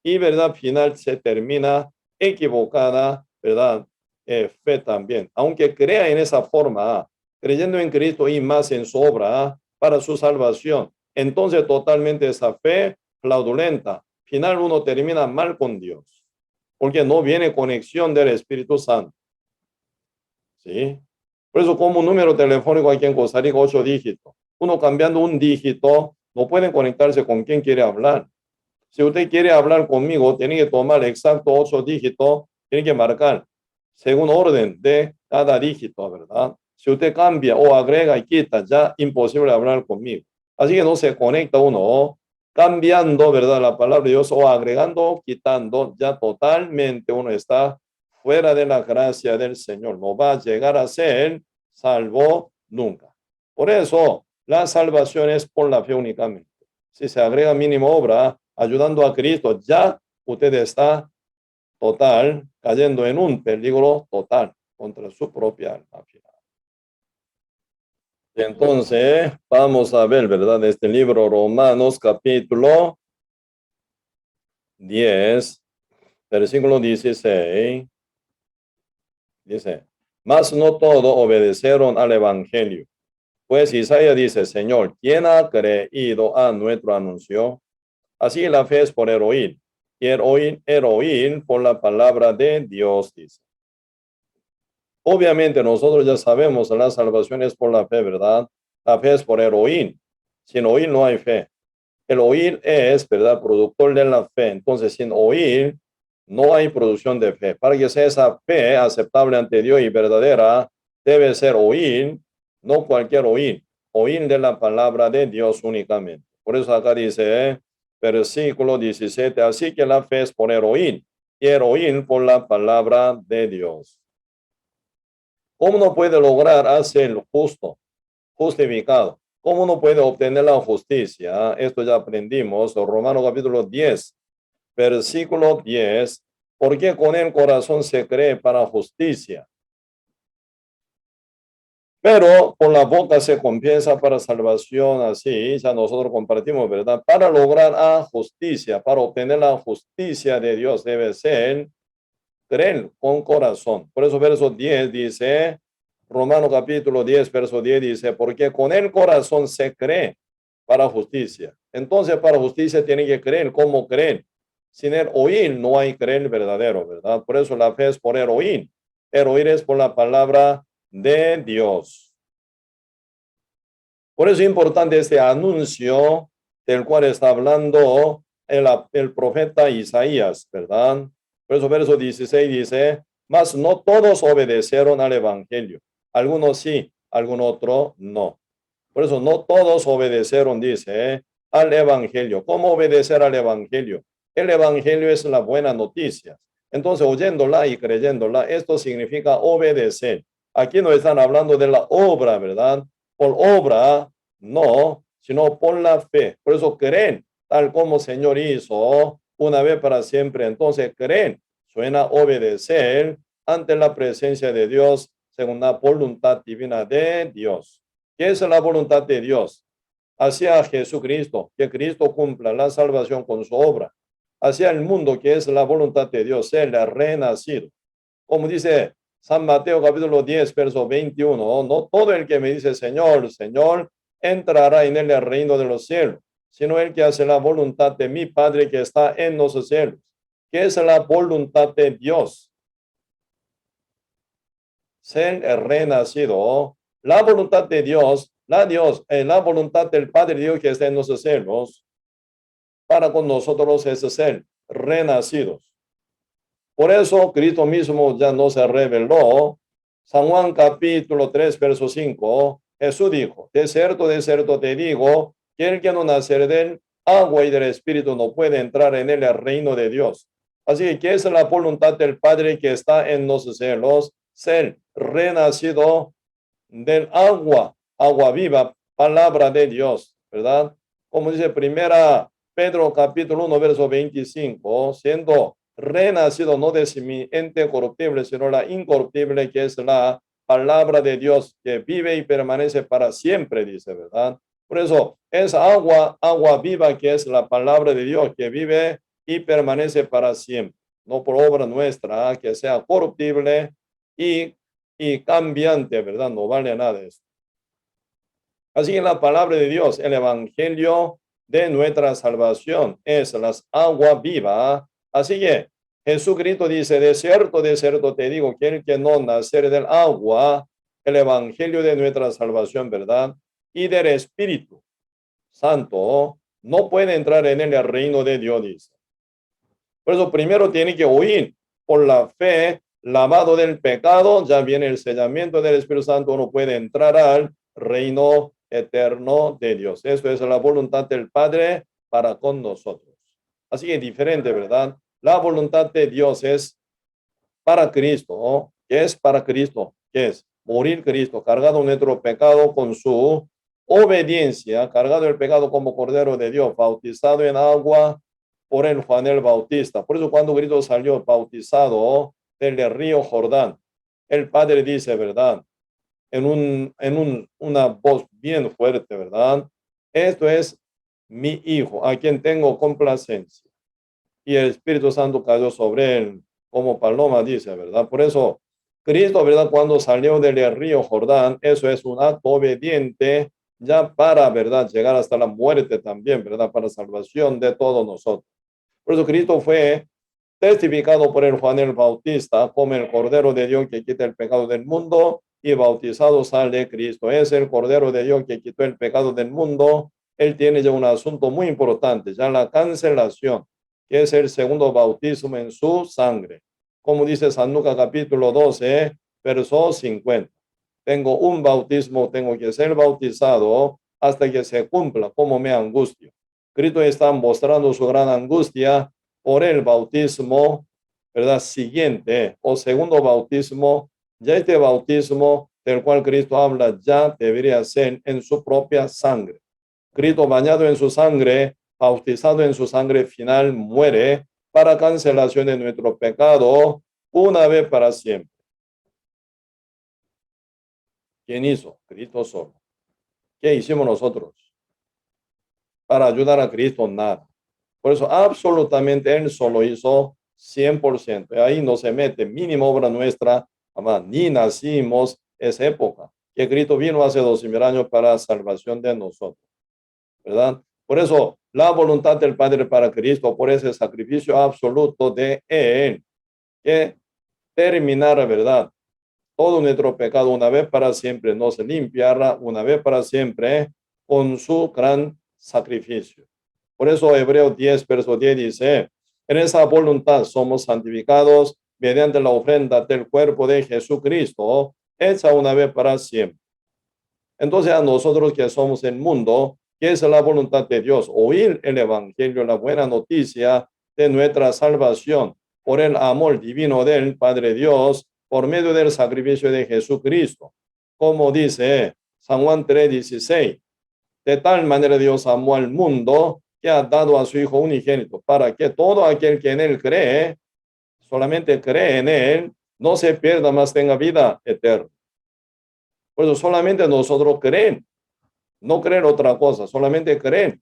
Y, ¿verdad?, final se termina equivocada, ¿verdad? Fe también. Aunque crea en esa forma, creyendo en Cristo y más en su obra para su salvación, entonces totalmente esa fe fraudulenta. Final uno termina mal con Dios. porque no viene conexión del Espíritu Santo. ¿Sí? Por eso como un número telefónico aquí en Costa Rica, 8 dígitos. Uno cambiando un dígito, no pueden conectarse con quien quiere hablar. Si usted quiere hablar conmigo, tiene que tomar exacto 8 dígitos, tiene que marcar según orden de cada dígito, ¿verdad? Si usted cambia o agrega y quita, ya imposible hablar conmigo. Así que no se conecta uno cambiando, ¿verdad? La palabra de Dios o agregando o quitando, ya totalmente uno está fuera de la gracia del Señor. No va a llegar a ser salvo nunca. Por eso, la salvación es por la fe únicamente. Si se agrega mínimo obra, ayudando a Cristo, ya usted está cayendo en un peligro total contra su propia alma final. Entonces, vamos a ver, ¿verdad? Este libro, Romanos, capítulo 10, versículo 16, dice, mas no todos obedecieron al evangelio. Pues Isaías dice, Señor, ¿quién ha creído a nuestro anuncio? Así la fe es por el oír, y el oír por la palabra de Dios, dice. Obviamente nosotros ya sabemos, la salvación es por la fe, ¿verdad? La fe es por el oír. Sin oír no hay fe. El oír es, ¿verdad?, productor de la fe. Entonces, sin oír no hay producción de fe. Para que sea esa fe aceptable ante Dios y verdadera, debe ser oír, no cualquier oír. Oír de la palabra de Dios únicamente. Por eso acá dice, versículo 17, así que la fe es por el oír, y el oír por la palabra de Dios. ¿Cómo no puede lograr hacer justo, justificado? ¿Cómo no puede obtener la justicia? Esto ya aprendimos, Romanos capítulo 10, versículo 10. Porque con el corazón se cree para justicia, pero con la boca se confiesa para salvación. Así ya nosotros compartimos, ¿verdad? Para lograr la justicia, para obtener la justicia de Dios, debe ser creer con corazón. Por eso verso 10 dice, Romano capítulo 10, verso 10 dice, porque con el corazón se cree para justicia. Entonces para justicia tiene que creer. ¿Cómo creer? Sin el oír no hay creer verdadero, ¿verdad? Por eso la fe es por el oír. El oír es por la palabra de Dios. Por eso es importante este anuncio del cual está hablando el profeta Isaías, ¿verdad? Por eso verso 16 dice, mas no todos obedecieron al evangelio. Algunos sí, algún otro no. Por eso no todos obedecieron, dice, al evangelio. ¿Cómo obedecer al evangelio? El evangelio es la buena noticia. Entonces, oyéndola y creyéndola, esto significa obedecer. Aquí no están hablando de la obra, ¿verdad? Por obra, no, sino por la fe. Por eso creen, tal como el Señor hizo una vez para siempre. Entonces, creen, suena obedecer ante la presencia de Dios según la voluntad divina de Dios. ¿Qué es la voluntad de Dios? Hacia Jesucristo, que Cristo cumpla la salvación con su obra. Hacia el mundo, que es la voluntad de Dios, ser renacido. Como dice San Mateo capítulo 10, verso 21, no todo el que me dice Señor, Señor, entrará en el reino de los cielos, sino el que hace la voluntad de mi Padre que está en los cielos. ¿Qué es la voluntad de Dios? Ser renacido. La voluntad de Dios, la voluntad del Padre Dios que está en los cielos, para con nosotros es ser renacidos. Por eso Cristo mismo ya no se reveló. San Juan capítulo 3, verso 5, Jesús dijo, de cierto te digo, que el que no nace del agua y del Espíritu no puede entrar en el reino de Dios. Así que es la voluntad del Padre que está en los cielos, ser renacido del agua, agua viva, palabra de Dios, ¿verdad? Como dice primera Pedro capítulo 1, verso 25, siendo renacido no de simiente corruptible, sino la incorruptible, que es la palabra de Dios, que vive y permanece para siempre, dice, ¿verdad? Por eso es agua, agua viva, que es la palabra de Dios, que vive y permanece para siempre, no por obra nuestra, que sea corruptible y cambiante, ¿verdad? No vale nada eso. Así que la palabra de Dios, el evangelio de nuestra salvación, es las agua viva. Así que Jesucristo dice, de cierto te digo, que el que no naciere del agua, el evangelio de nuestra salvación, ¿verdad? Y del Espíritu Santo, no puede entrar en el reino de Dios, dice. Por eso primero tiene que oír por la fe, lavado del pecado, ya viene el sellamiento del Espíritu Santo, uno puede entrar al reino eterno de Dios. Esto es la voluntad del Padre para con nosotros. Así que es diferente, ¿verdad? La voluntad de Dios es para Cristo, ¿no? ¿Qué es para Cristo? ¿Qué es? Morir Cristo, cargado nuestro pecado con su obediencia, cargado el pecado como Cordero de Dios, bautizado en agua por el Juan el Bautista. Por eso cuando Cristo salió bautizado del río Jordán, el Padre dice, ¿verdad? Una voz bien fuerte, ¿verdad? Esto es mi Hijo, a quien tengo complacencia. Y el Espíritu Santo cayó sobre él, como paloma dice, ¿verdad? Por eso, Cristo, ¿verdad? Cuando salió del río Jordán, eso es un acto obediente ya para, ¿verdad? Llegar hasta la muerte también, ¿verdad? Para salvación de todos nosotros. Por eso Cristo fue testificado por el Juan el Bautista como el Cordero de Dios que quita el pecado del mundo, y bautizado sale Cristo. Es el Cordero de Dios que quitó el pecado del mundo. Él tiene ya un asunto muy importante, ya la cancelación, que es el segundo bautismo en su sangre. Como dice San Lucas capítulo 12, verso 50. Tengo un bautismo, tengo que ser bautizado hasta que se cumpla, como me angustio. Cristo está mostrando su gran angustia por el bautismo, ¿verdad? Siguiente o segundo bautismo. Ya este bautismo del cual Cristo habla ya debería ser en su propia sangre. Cristo bañado en su sangre, bautizado en su sangre final, muere para cancelación de nuestro pecado una vez para siempre. ¿Quién hizo? Cristo solo. ¿Qué hicimos nosotros? Para ayudar a Cristo, nada. Por eso, absolutamente Él solo hizo 100%. Y ahí no se mete mínima obra nuestra, jamás, ni nacimos esa época, que Cristo vino hace 2000 años para salvación de nosotros, ¿verdad? Por eso, la voluntad del Padre para Cristo, por ese sacrificio absoluto de Él, que terminara, ¿verdad? Todo nuestro pecado una vez para siempre, nos limpiará una vez para siempre con su gran sacrificio. Por eso Hebreos 10, verso 10 dice, en esa voluntad somos santificados mediante la ofrenda del cuerpo de Jesucristo, hecha una vez para siempre. Entonces a nosotros que somos el mundo, ¿qué es la voluntad de Dios? Oír el evangelio, la buena noticia de nuestra salvación por el amor divino del Padre Dios, por medio del sacrificio de Jesucristo. Como dice San Juan 3:16, de tal manera Dios amó al mundo que ha dado a su Hijo unigénito, para que todo aquel que en él cree, solamente cree en él, no se pierda, más tenga vida eterna. Por eso solamente nosotros creen, no creen otra cosa, solamente creen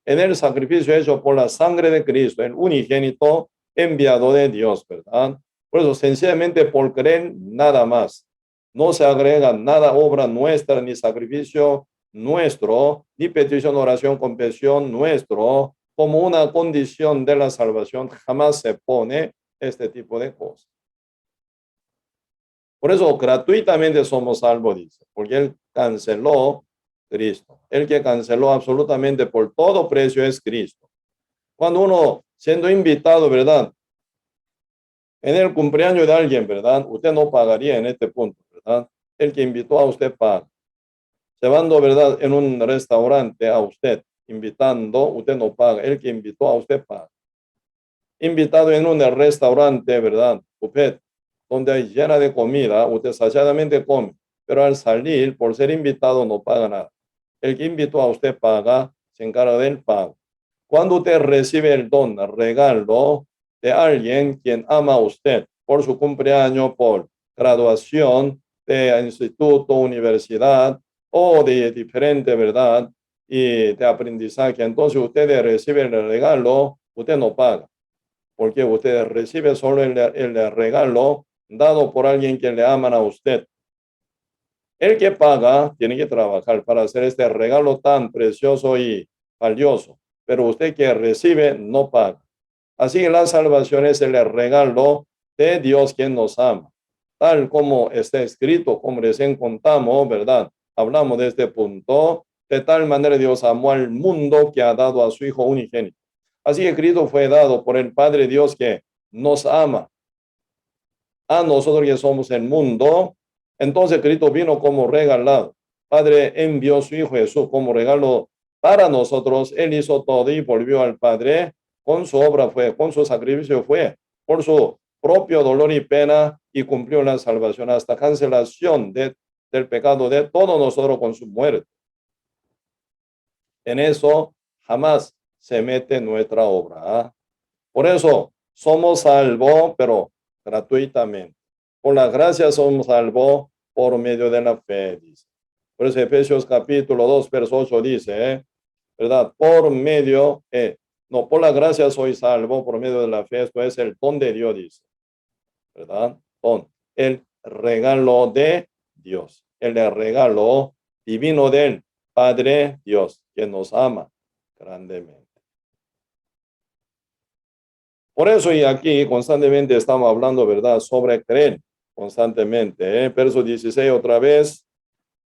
en el sacrificio hecho por la sangre de Cristo, el unigénito enviado de Dios, ¿verdad? Por eso sencillamente por creer nada más. No se agrega nada, obra nuestra, ni sacrificio nuestro, ni petición, oración, confesión nuestro, como una condición de la salvación. Jamás se pone este tipo de cosas. Por eso gratuitamente somos salvos, dice, porque Él canceló Cristo. El que canceló absolutamente por todo precio es Cristo. Cuando uno siendo invitado, ¿verdad? En el cumpleaños de alguien, ¿verdad? Usted no pagaría en este punto, ¿verdad? El que invitó a usted paga. Llevando, ¿verdad? En un restaurante a usted, invitando, usted no paga. El que invitó a usted paga. Invitado en un restaurante, ¿verdad? Buffet, donde hay llena de comida, usted saciadamente come, pero al salir, por ser invitado, no paga nada. El que invitó a usted paga, se encarga del pago. Cuando usted recibe el don, el regalo de alguien quien ama a usted por su cumpleaños, por graduación de instituto, universidad o de diferente, ¿verdad? Y de aprendizaje, entonces usted recibe el regalo, usted no paga, porque usted recibe solo el regalo dado por alguien que le aman a usted. El que paga tiene que trabajar para hacer este regalo tan precioso y valioso, pero usted que recibe no paga. Así que la salvación es el regalo de Dios quien nos ama. Tal como está escrito, como recién contamos, ¿verdad? Hablamos de este punto. De tal manera Dios amó al mundo que ha dado a su Hijo unigénito. Así que Cristo fue dado por el Padre Dios que nos ama. A nosotros que somos el mundo, entonces Cristo vino como regalado. Padre envió a su Hijo Jesús como regalo para nosotros. Él hizo todo y volvió al Padre. Con su obra fue, con su sacrificio fue, por su propio dolor y pena, y cumplió la salvación hasta cancelación del pecado de todos nosotros con su muerte. En eso jamás se mete nuestra obra. Por eso somos salvos, pero gratuitamente. Por la gracia somos salvos por medio de la fe, dice. Por eso Efesios capítulo 2, verso 8 dice, ¿verdad? Por medio, no, por la gracia soy salvo, por medio de la fe, esto es el don de Dios, dice, ¿verdad? Don, el regalo de Dios, el regalo divino del Padre Dios, que nos ama grandemente. Por eso y aquí constantemente estamos hablando, ¿verdad? Sobre creer constantemente. Verso 16 otra vez,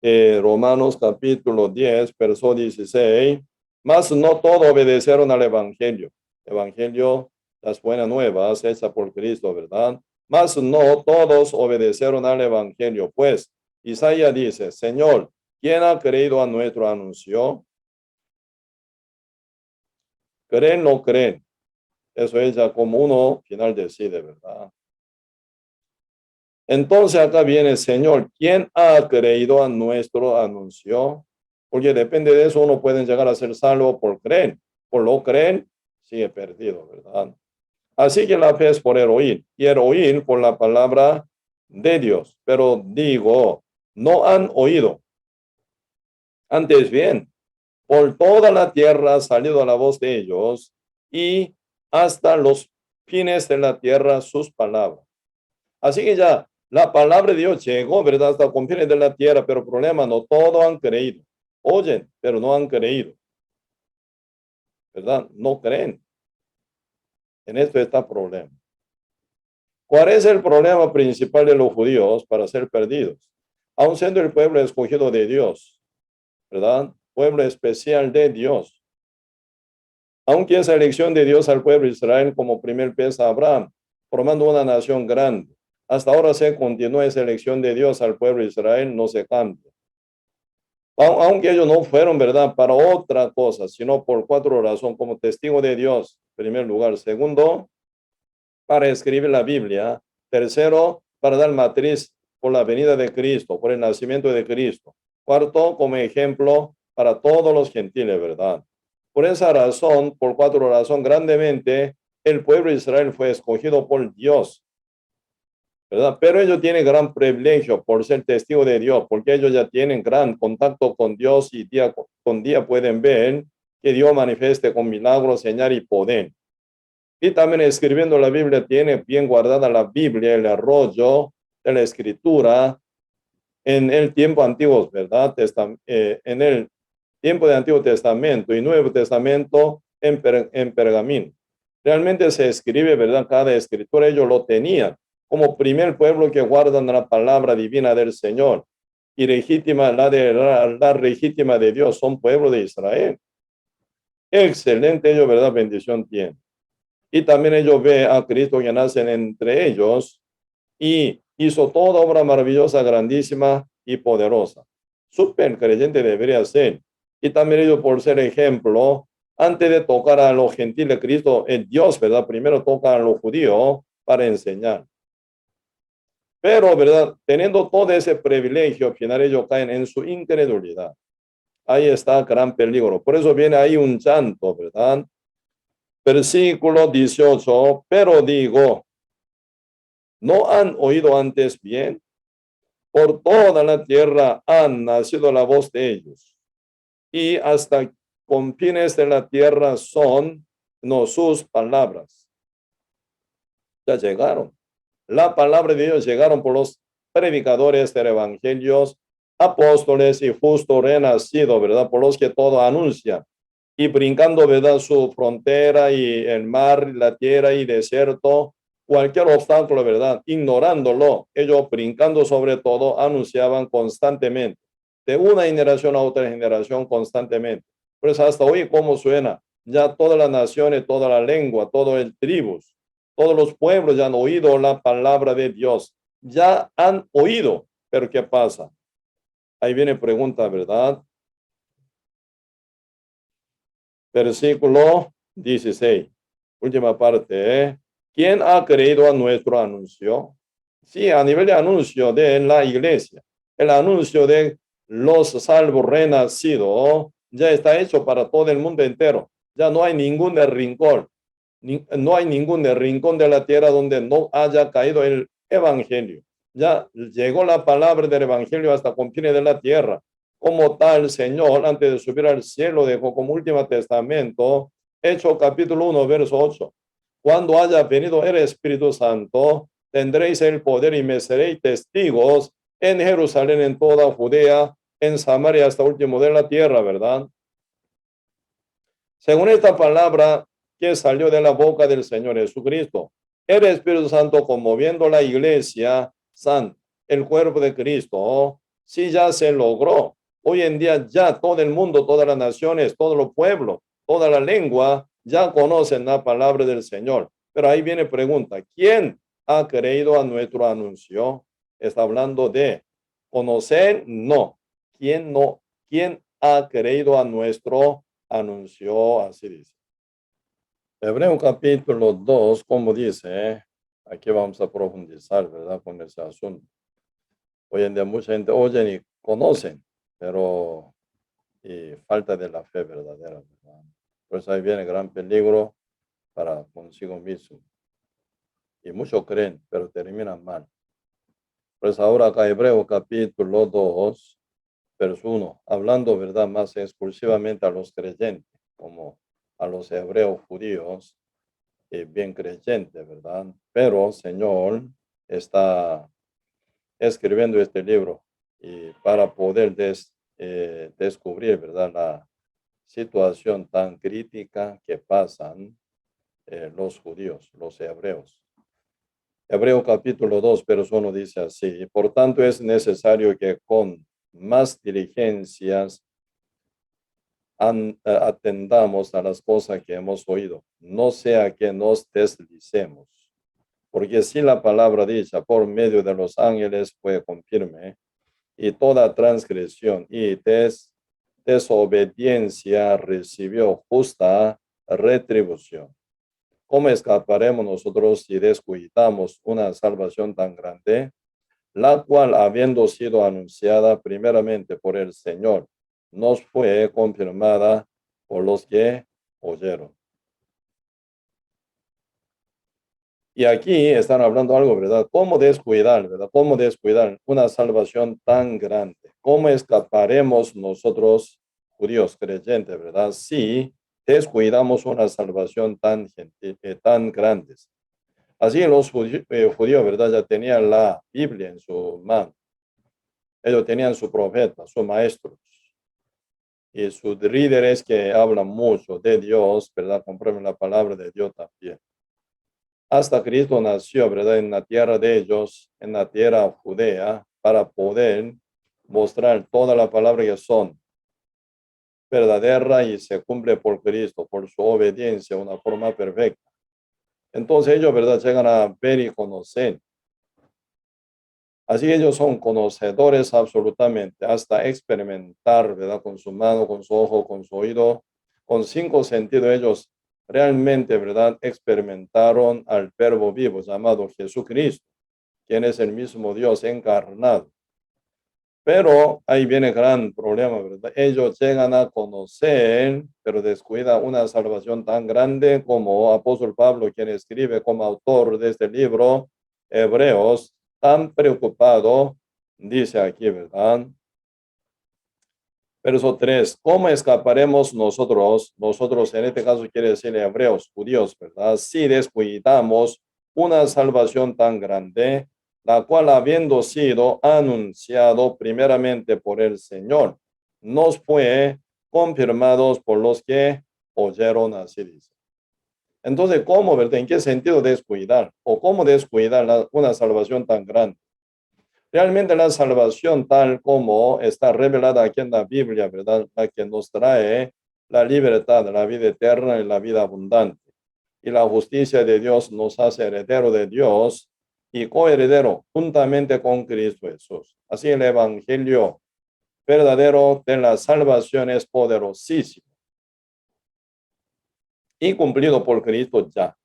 Romanos capítulo 10, verso 16. Mas no todos obedecieron al Evangelio. Evangelio, las buenas nuevas, hecha por Cristo, ¿verdad? Mas no todos obedecieron al Evangelio. Pues Isaías dice, Señor, ¿quién ha creído a nuestro anuncio? ¿Creen o no creen? Eso es ya como uno final decide, ¿verdad? Entonces acá viene, Señor, ¿quién ha creído a nuestro anuncio? Porque depende de eso, uno puede llegar a ser salvo por creer. Por lo creen, sigue perdido, ¿verdad? Así que la fe es por el oír, y el oír por la palabra de Dios. Pero digo, no han oído. Antes bien, por toda la tierra ha salido la voz de ellos, y hasta los fines de la tierra sus palabras. Así que ya la palabra de Dios llegó, ¿verdad? Hasta los confines de la tierra, pero problema, no todos han creído. Oyen, pero no han creído, ¿verdad? No creen. En esto está el problema. ¿Cuál es el problema principal de los judíos para ser perdidos? Aun siendo el pueblo escogido de Dios, ¿verdad? Pueblo especial de Dios. Aunque esa elección de Dios al pueblo de Israel como primer pez a Abraham, formando una nación grande. Hasta ahora se continúa esa elección de Dios al pueblo de Israel, no se cambia. Aunque ellos no fueron, ¿verdad?, para otra cosa, sino por 4 razones, como testigo de Dios, en primer lugar. Segundo, para escribir la Biblia. Tercero, para dar matriz por la venida de Cristo, por el nacimiento de Cristo. Cuarto, como ejemplo para todos los gentiles, ¿verdad? Por esa razón, por 4 razones, grandemente, el pueblo de Israel fue escogido por Dios, ¿verdad? Pero ellos tienen gran privilegio por ser testigos de Dios, porque ellos ya tienen gran contacto con Dios y día con día pueden ver que Dios manifieste con milagros, señal y poder. Y también escribiendo la Biblia tiene bien guardada la Biblia, el rollo de la escritura en el tiempo antiguo, ¿verdad? En el tiempo de Antiguo Testamento y Nuevo Testamento en pergamino. Realmente se escribe, ¿verdad? Cada escritura ellos lo tenían como primer pueblo que guardan la palabra divina del Señor y legítima, la legítima de Dios, son pueblo de Israel. Excelente ellos, ¿verdad? Bendición tienen. Y también ellos ven a Cristo que nace entre ellos y hizo toda obra maravillosa, grandísima y poderosa. Súper creyente debería ser. Y también ellos por ser ejemplo, antes de tocar a los gentiles, Cristo, el Dios, ¿verdad? Primero toca a los judíos para enseñar. Pero, ¿verdad? Teniendo todo ese privilegio, al final ellos caen en su incredulidad. Ahí está gran peligro. Por eso viene ahí un llanto, ¿verdad? Versículo 18, pero digo, ¿no han oído antes bien? Por toda la tierra han nacido la voz de ellos, y hasta confines de la tierra son no sus palabras. Ya llegaron. La palabra de Dios llegaron por los predicadores del evangelio, apóstoles y justo renacido, ¿verdad? Por los que todo anuncian. y brincando, ¿verdad? Su frontera y el mar, la tierra y desierto, cualquier obstáculo, ¿verdad? Ignorándolo, ellos brincando sobre todo, anunciaban constantemente, de una generación a otra generación constantemente. Pues hasta hoy, ¿cómo suena? Ya todas las naciones, toda la lengua, todo el tribus, todos los pueblos ya han oído la palabra de Dios. Ya han oído, pero ¿qué pasa? Ahí viene pregunta, ¿verdad? Versículo 16, última parte. ¿Quién ha creído a nuestro anuncio? Sí, a nivel de anuncio de la iglesia, el anuncio de los salvos renacidos ya está hecho para todo el mundo entero. Ya no hay ningún rincón, no hay ningún rincón de la tierra donde no haya caído el evangelio. Ya llegó la palabra del evangelio hasta confines de la tierra. Como tal, Señor, antes de subir al cielo, dejó como último testamento, Hechos capítulo 1, verso 8. Cuando haya venido el Espíritu Santo, tendréis el poder y me seréis testigos en Jerusalén, en toda Judea, en Samaria, hasta último de la tierra, ¿verdad? Según esta palabra que salió de la boca del Señor Jesucristo, el Espíritu Santo conmoviendo la iglesia santa, el cuerpo de Cristo, sí ya se logró. Hoy en día ya todo el mundo, todas las naciones, todos los pueblos, toda la lengua ya conocen la palabra del Señor. Pero ahí viene pregunta, ¿quién ha creído a nuestro anuncio? Está hablando de conocer, no. ¿Quién no? ¿Quién ha creído a nuestro anunció? Así dice. Hebreo capítulo 2, como dice, aquí vamos a profundizar, ¿verdad? Con ese asunto. Hoy en día mucha gente oye y conocen, pero y falta de la fe verdadera, ¿verdad? Pues ahí viene gran peligro para consigo mismo. Y muchos creen, pero terminan mal. Pues ahora acá Hebreo capítulo 2, verso 1, hablando, ¿verdad? Más exclusivamente a los creyentes, como a los hebreos judíos, bien creyentes, ¿verdad? Pero Señor está escribiendo este libro y para poder descubrir, ¿verdad? La situación tan crítica que pasan los judíos, los hebreos. Hebreo capítulo 2, verso 1 dice así, por tanto es necesario que con más diligencias atendamos a las cosas que hemos oído, no sea que nos deslicemos. Porque si la palabra dicha por medio de los ángeles fue confirme, y toda transgresión y desobediencia recibió justa retribución. ¿Cómo escaparemos nosotros si descuidamos una salvación tan grande, la cual, habiendo sido anunciada primeramente por el Señor, nos fue confirmada por los que oyeron? Y aquí están hablando algo, ¿verdad? ¿Cómo descuidar, verdad? ¿Cómo descuidar una salvación tan grande? ¿Cómo escaparemos nosotros, judíos creyentes, verdad? Si descuidamos una salvación tan gentil, tan grande. Así los judíos, ¿verdad? Ya tenían la Biblia en su mano. Ellos tenían su profeta, su maestro. Y sus líderes que hablan mucho de Dios, ¿verdad? Comprueben la palabra de Dios también. Hasta Cristo nació, ¿verdad? En la tierra de ellos, en la tierra judea, para poder mostrar toda la palabra que son verdadera y se cumple por Cristo, por su obediencia, una forma perfecta. Entonces ellos, ¿verdad? Llegan a ver y conocer. Así ellos son conocedores absolutamente, hasta experimentar, ¿verdad? Con su mano, con su ojo, con su oído, con 5 sentidos ellos realmente, ¿verdad? Experimentaron al verbo vivo llamado Jesucristo, quien es el mismo Dios encarnado. Pero ahí viene gran problema, ¿verdad? Ellos llegan a conocer, pero descuidan una salvación tan grande como apóstol Pablo, quien escribe como autor de este libro, Hebreos, tan preocupado, dice aquí, ¿verdad? Verso 3, ¿cómo escaparemos nosotros? Nosotros en este caso quiere decir hebreos, judíos, ¿verdad? Si descuidamos una salvación tan grande, la cual habiendo sido anunciado primeramente por el Señor, nos fue confirmados por los que oyeron, así dice. Entonces, ¿cómo, verdad? ¿En qué sentido descuidar? ¿O cómo descuidar una salvación tan grande? Realmente la salvación tal como está revelada aquí en la Biblia, ¿verdad? La que nos trae la libertad, la vida eterna y la vida abundante. Y la justicia de Dios nos hace heredero de Dios y coheredero juntamente con Cristo Jesús. Así el evangelio verdadero de la salvación es poderosísimo y cumplido por Cristo ya.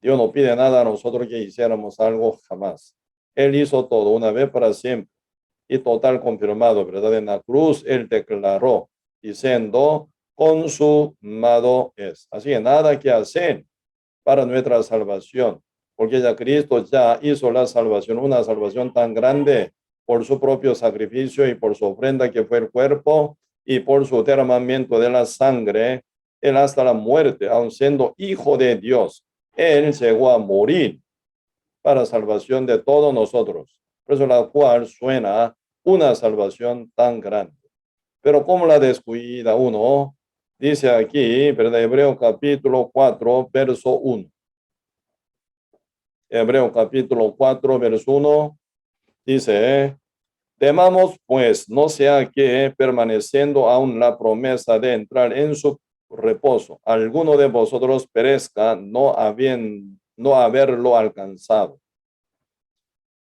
Dios no pide nada a nosotros que hiciéramos algo jamás. Él hizo todo una vez para siempre y total confirmado, ¿verdad? En la cruz Él declaró diciendo, consumado es. Así que nada que hacer para nuestra salvación, porque ya Cristo ya hizo la salvación, una salvación tan grande por su propio sacrificio y por su ofrenda que fue el cuerpo y por su derramamiento de la sangre, Él hasta la muerte, aun siendo hijo de Dios, Él llegó a morir para salvación de todos nosotros. Por eso la cual suena una salvación tan grande. Pero ¿cómo la descuida uno? Dice aquí, ¿verdad? Hebreo capítulo 4, verso 1. Hebreo capítulo 4, verso 1, dice, temamos pues, no sea que permaneciendo aún la promesa de entrar en su reposo, alguno de vosotros perezca no haberlo alcanzado.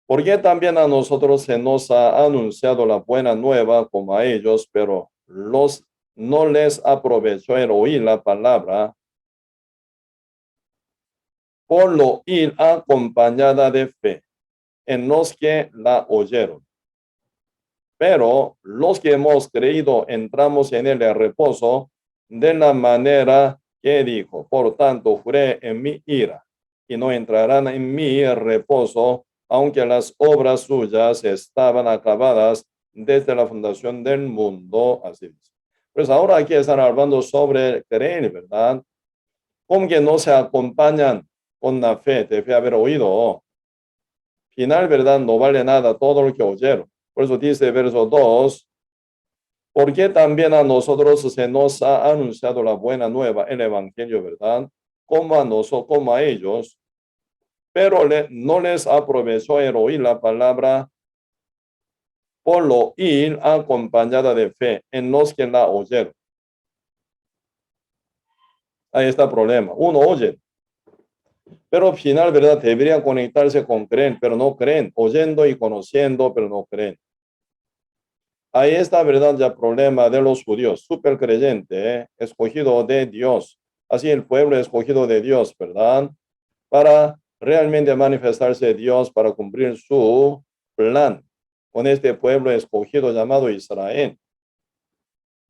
Porque también a nosotros se nos ha anunciado la buena nueva como a ellos, pero no les aprovechó el oír la palabra, por lo ir acompañada de fe en los que la oyeron. Pero los que hemos creído entramos en el reposo de la manera que dijo. Por tanto, juré en mi ira y no entrarán en mi reposo, aunque las obras suyas estaban acabadas desde la fundación del mundo. Así dice. Pues ahora aquí están hablando sobre creer, ¿verdad? Como que no se acompañan con la fe, de fe haber oído. Final, ¿verdad? No vale nada todo lo que oyeron. Por eso dice verso 2, porque también a nosotros se nos ha anunciado la buena nueva, el evangelio, ¿verdad? Como a nosotros, como a ellos, pero no les aprovechó el oír la palabra, por lo ir acompañada de fe en los que la oyeron. Ahí está el problema. Uno oye, pero al final, ¿verdad? Deberían conectarse con creen, pero no creen, oyendo y conociendo, pero no creen. Ahí está, ¿verdad? Ya problema de los judíos, súper creyente, escogido de Dios. Así el pueblo escogido de Dios, ¿verdad? Para realmente manifestarse Dios, para cumplir su plan con este pueblo escogido llamado Israel.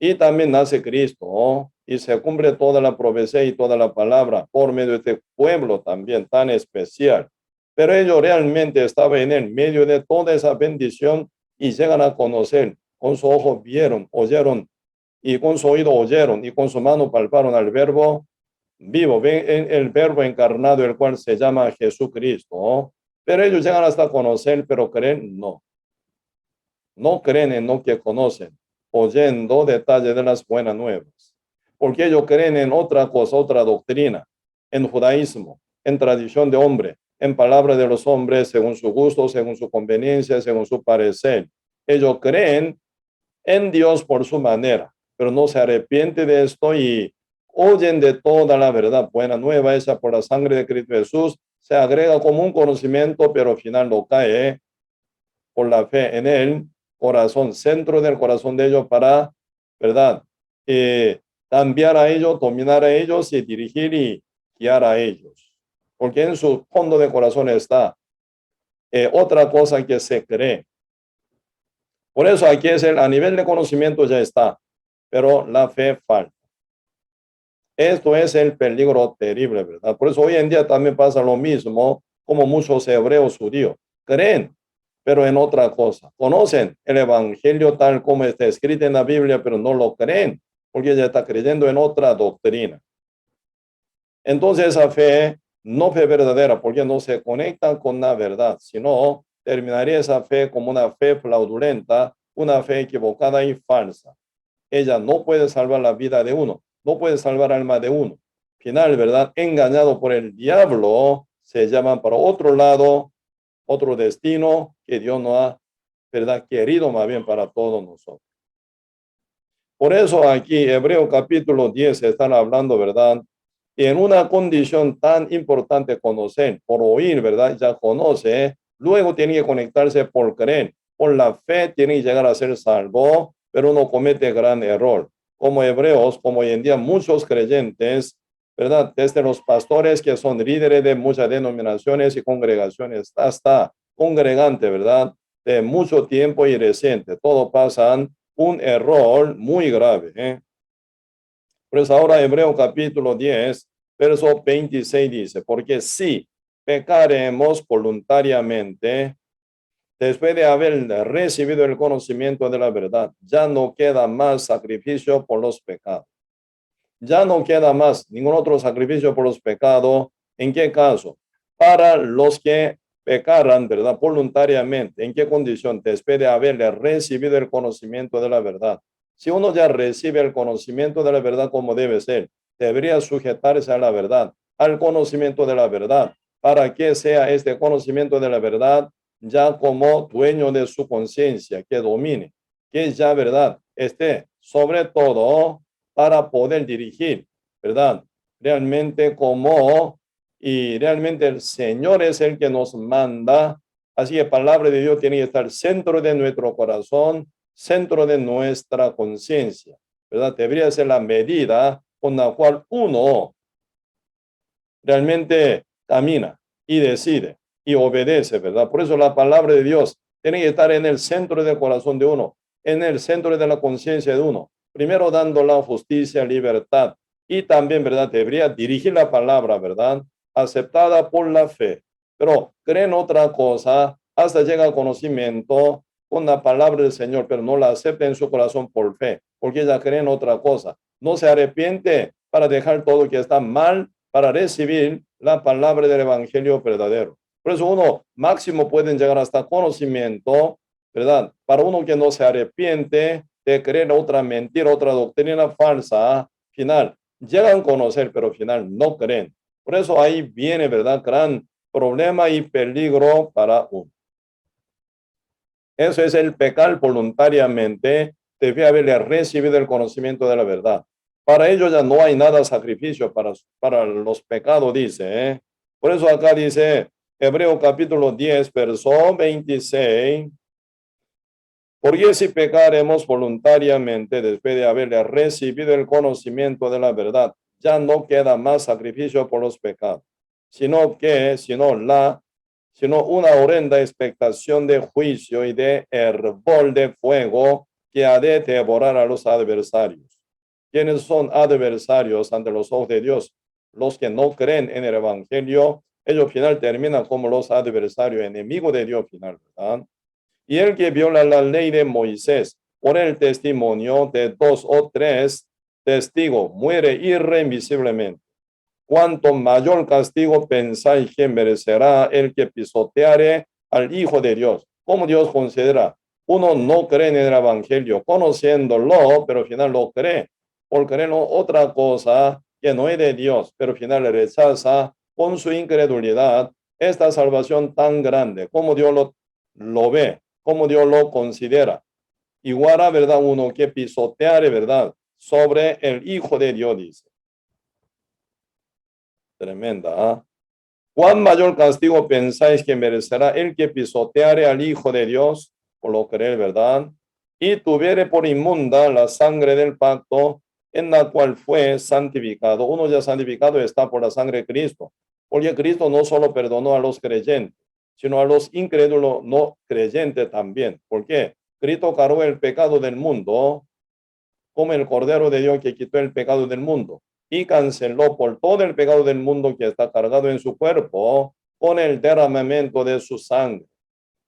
Y también nace Cristo, ¿no? Y se cumple toda la profecía y toda la palabra por medio de este pueblo también tan especial. Pero ellos realmente estaban en el medio de toda esa bendición y llegan a conocer, con su ojo vieron, oyeron, y con su oído oyeron, y con su mano palparon al verbo vivo, ven el verbo encarnado, el cual se llama Jesucristo, ¿no? Pero ellos llegan hasta conocer, pero creen, no. No creen en lo que conocen, oyendo detalles de las buenas nuevas. Porque ellos creen en otra cosa, otra doctrina, en judaísmo, en tradición de hombre, en palabra de los hombres, según su gusto, según su conveniencia, según su parecer. Ellos creen en Dios por su manera, pero no se arrepienten de esto y oyen de toda la verdad buena nueva hecha por la sangre de Cristo Jesús. Se agrega como un conocimiento, pero al final lo cae por la fe en él, corazón, centro del corazón de ellos para, ¿verdad? Cambiar a ellos, dominar a ellos y dirigir y guiar a ellos. Porque en su fondo de corazón está otra cosa que se cree. Por eso aquí es a nivel de conocimiento ya está, pero la fe falta. Esto es el peligro terrible, ¿verdad? Por eso hoy en día también pasa lo mismo, como muchos hebreos judíos creen, pero en otra cosa. Conocen el evangelio tal como está escrito en la Biblia, pero no lo creen, porque ya está creyendo en otra doctrina. Entonces esa fe no fe verdadera, porque no se conecta con la verdad, sino terminaría esa fe como una fe fraudulenta, una fe equivocada y falsa. ella no puede salvar la vida de uno, no puede salvar el alma de uno. Final, ¿verdad? Engañado por el diablo, se llaman para otro lado, otro destino que Dios no ha, ¿verdad? Querido más bien para todos nosotros. Por eso aquí, Hebreo capítulo 10, están hablando, ¿verdad? Y en una condición tan importante conocer, por oír, ¿verdad? Ya conoce, luego tiene que conectarse por creer. Por la fe tiene que llegar a ser salvo, pero uno comete gran error. Como hebreos, como hoy en día muchos creyentes, ¿verdad? Desde los pastores que son líderes de muchas denominaciones y congregaciones, hasta congregante, ¿verdad? De mucho tiempo y reciente, todo pasan un error muy grave. Pues ahora Hebreo capítulo 10, verso 26 dice, porque si pecaremos voluntariamente, después de haber recibido el conocimiento de la verdad, ya no queda más sacrificio por los pecados. Ya no queda más ningún otro sacrificio por los pecados. ¿En qué caso? Para los que pecaran, ¿verdad? Voluntariamente. ¿En qué condición? Después de haberle recibido el conocimiento de la verdad. Si uno ya recibe el conocimiento de la verdad como debe ser, debería sujetarse a la verdad, al conocimiento de la verdad, para que sea este conocimiento de la verdad ya como dueño de su conciencia, que domine, que ya, ¿verdad? Esté sobre todo para poder dirigir, ¿verdad? Realmente y realmente el Señor es el que nos manda. Así que la palabra de Dios tiene que estar centro de nuestro corazón, centro de nuestra conciencia, ¿verdad? Debería ser la medida con la cual uno realmente camina y decide y obedece, ¿verdad? Por eso la palabra de Dios tiene que estar en el centro del corazón de uno, en el centro de la conciencia de uno. Primero dando la justicia, libertad y también, ¿verdad? Debería dirigir la palabra, ¿verdad? Aceptada por la fe. Pero creen otra cosa, hasta llega al conocimiento con la palabra del Señor, pero no la acepta en su corazón por fe, porque ella cree en otra cosa. No se arrepiente para dejar todo que está mal, para recibir la palabra del evangelio verdadero. Por eso uno máximo pueden llegar hasta conocimiento, ¿verdad? Para uno que no se arrepiente de creer otra mentira, otra doctrina falsa, final, llegan a conocer, pero final no creen. Por eso ahí viene, ¿verdad? Gran problema y peligro para uno. Eso es el pecar voluntariamente, debe haberle recibido el conocimiento de la verdad. Para ello ya no hay nada sacrificio para los pecados, dice. Por eso acá dice Hebreo capítulo 10, verso 26. Porque si pecaremos voluntariamente después de haberle recibido el conocimiento de la verdad, ya no queda más sacrificio por los pecados, sino una horrenda expectación de juicio y de hervor de fuego que ha de devorar a los adversarios. ¿Quiénes son adversarios ante los ojos de Dios? Los que no creen en el evangelio, ellos final terminan como los adversarios, enemigos de Dios final, ¿verdad? Y el que viola la ley de Moisés por el testimonio de 2 o 3 testigos muere irremisiblemente. Cuanto mayor castigo pensáis que merecerá el que pisoteare al Hijo de Dios. ¿Cómo Dios considera? Uno no cree en el evangelio, conociéndolo, pero al final lo cree. Por creer otra cosa que no es de Dios, pero al final le rechaza con su incredulidad esta salvación tan grande. ¿Cómo Dios lo ve? ¿Cómo Dios lo considera? Igual a, ¿verdad? Uno que pisoteare, ¿verdad? Sobre el Hijo de Dios, dice. Tremenda, ¿ah? ¿Cuán mayor castigo pensáis que merecerá el que pisoteare al Hijo de Dios, por lo creer, verdad? Y tuviere por inmunda la sangre del pacto en la cual fue santificado. Uno ya santificado está por la sangre de Cristo, porque Cristo no solo perdonó a los creyentes, sino a los incrédulos no creyentes también. ¿Por qué? Cristo cargó el pecado del mundo como el Cordero de Dios que quitó el pecado del mundo y canceló por todo el pecado del mundo que está cargado en su cuerpo con el derramamiento de su sangre.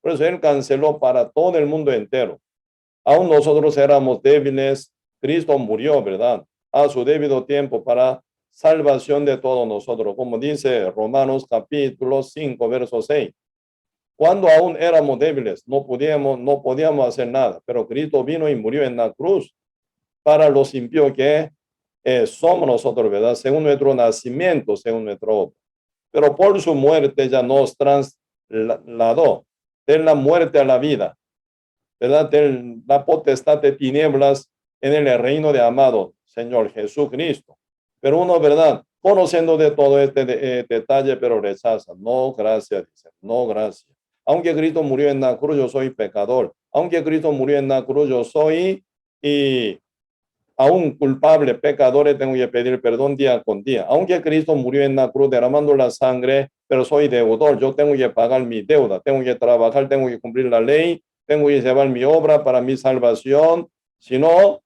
Por eso él canceló para todo el mundo entero. Aún nosotros éramos débiles, Cristo murió, ¿verdad? A su debido tiempo para salvación de todos nosotros, como dice Romanos capítulo 5, verso 6. Cuando aún éramos débiles, no podíamos hacer nada, pero Cristo vino y murió en la cruz para los impíos que somos nosotros, ¿verdad? Según nuestro nacimiento, según nuestro obra. Pero por su muerte ya nos trasladó de la muerte a la vida, ¿verdad? De la potestad de tinieblas en el reino de amado Señor Jesucristo. Pero uno, ¿verdad? Conociendo de todo este detalle, pero rechaza. No, gracias, dice. No, gracias. Aunque Cristo murió en la cruz, yo soy pecador. Aunque Cristo murió en la cruz, yo soy y aún culpable, pecadores, tengo que pedir perdón día con día. Aunque Cristo murió en la cruz derramando la sangre, pero soy deudor. Yo tengo que pagar mi deuda, tengo que trabajar, tengo que cumplir la ley, tengo que llevar mi obra para mi salvación. Si no,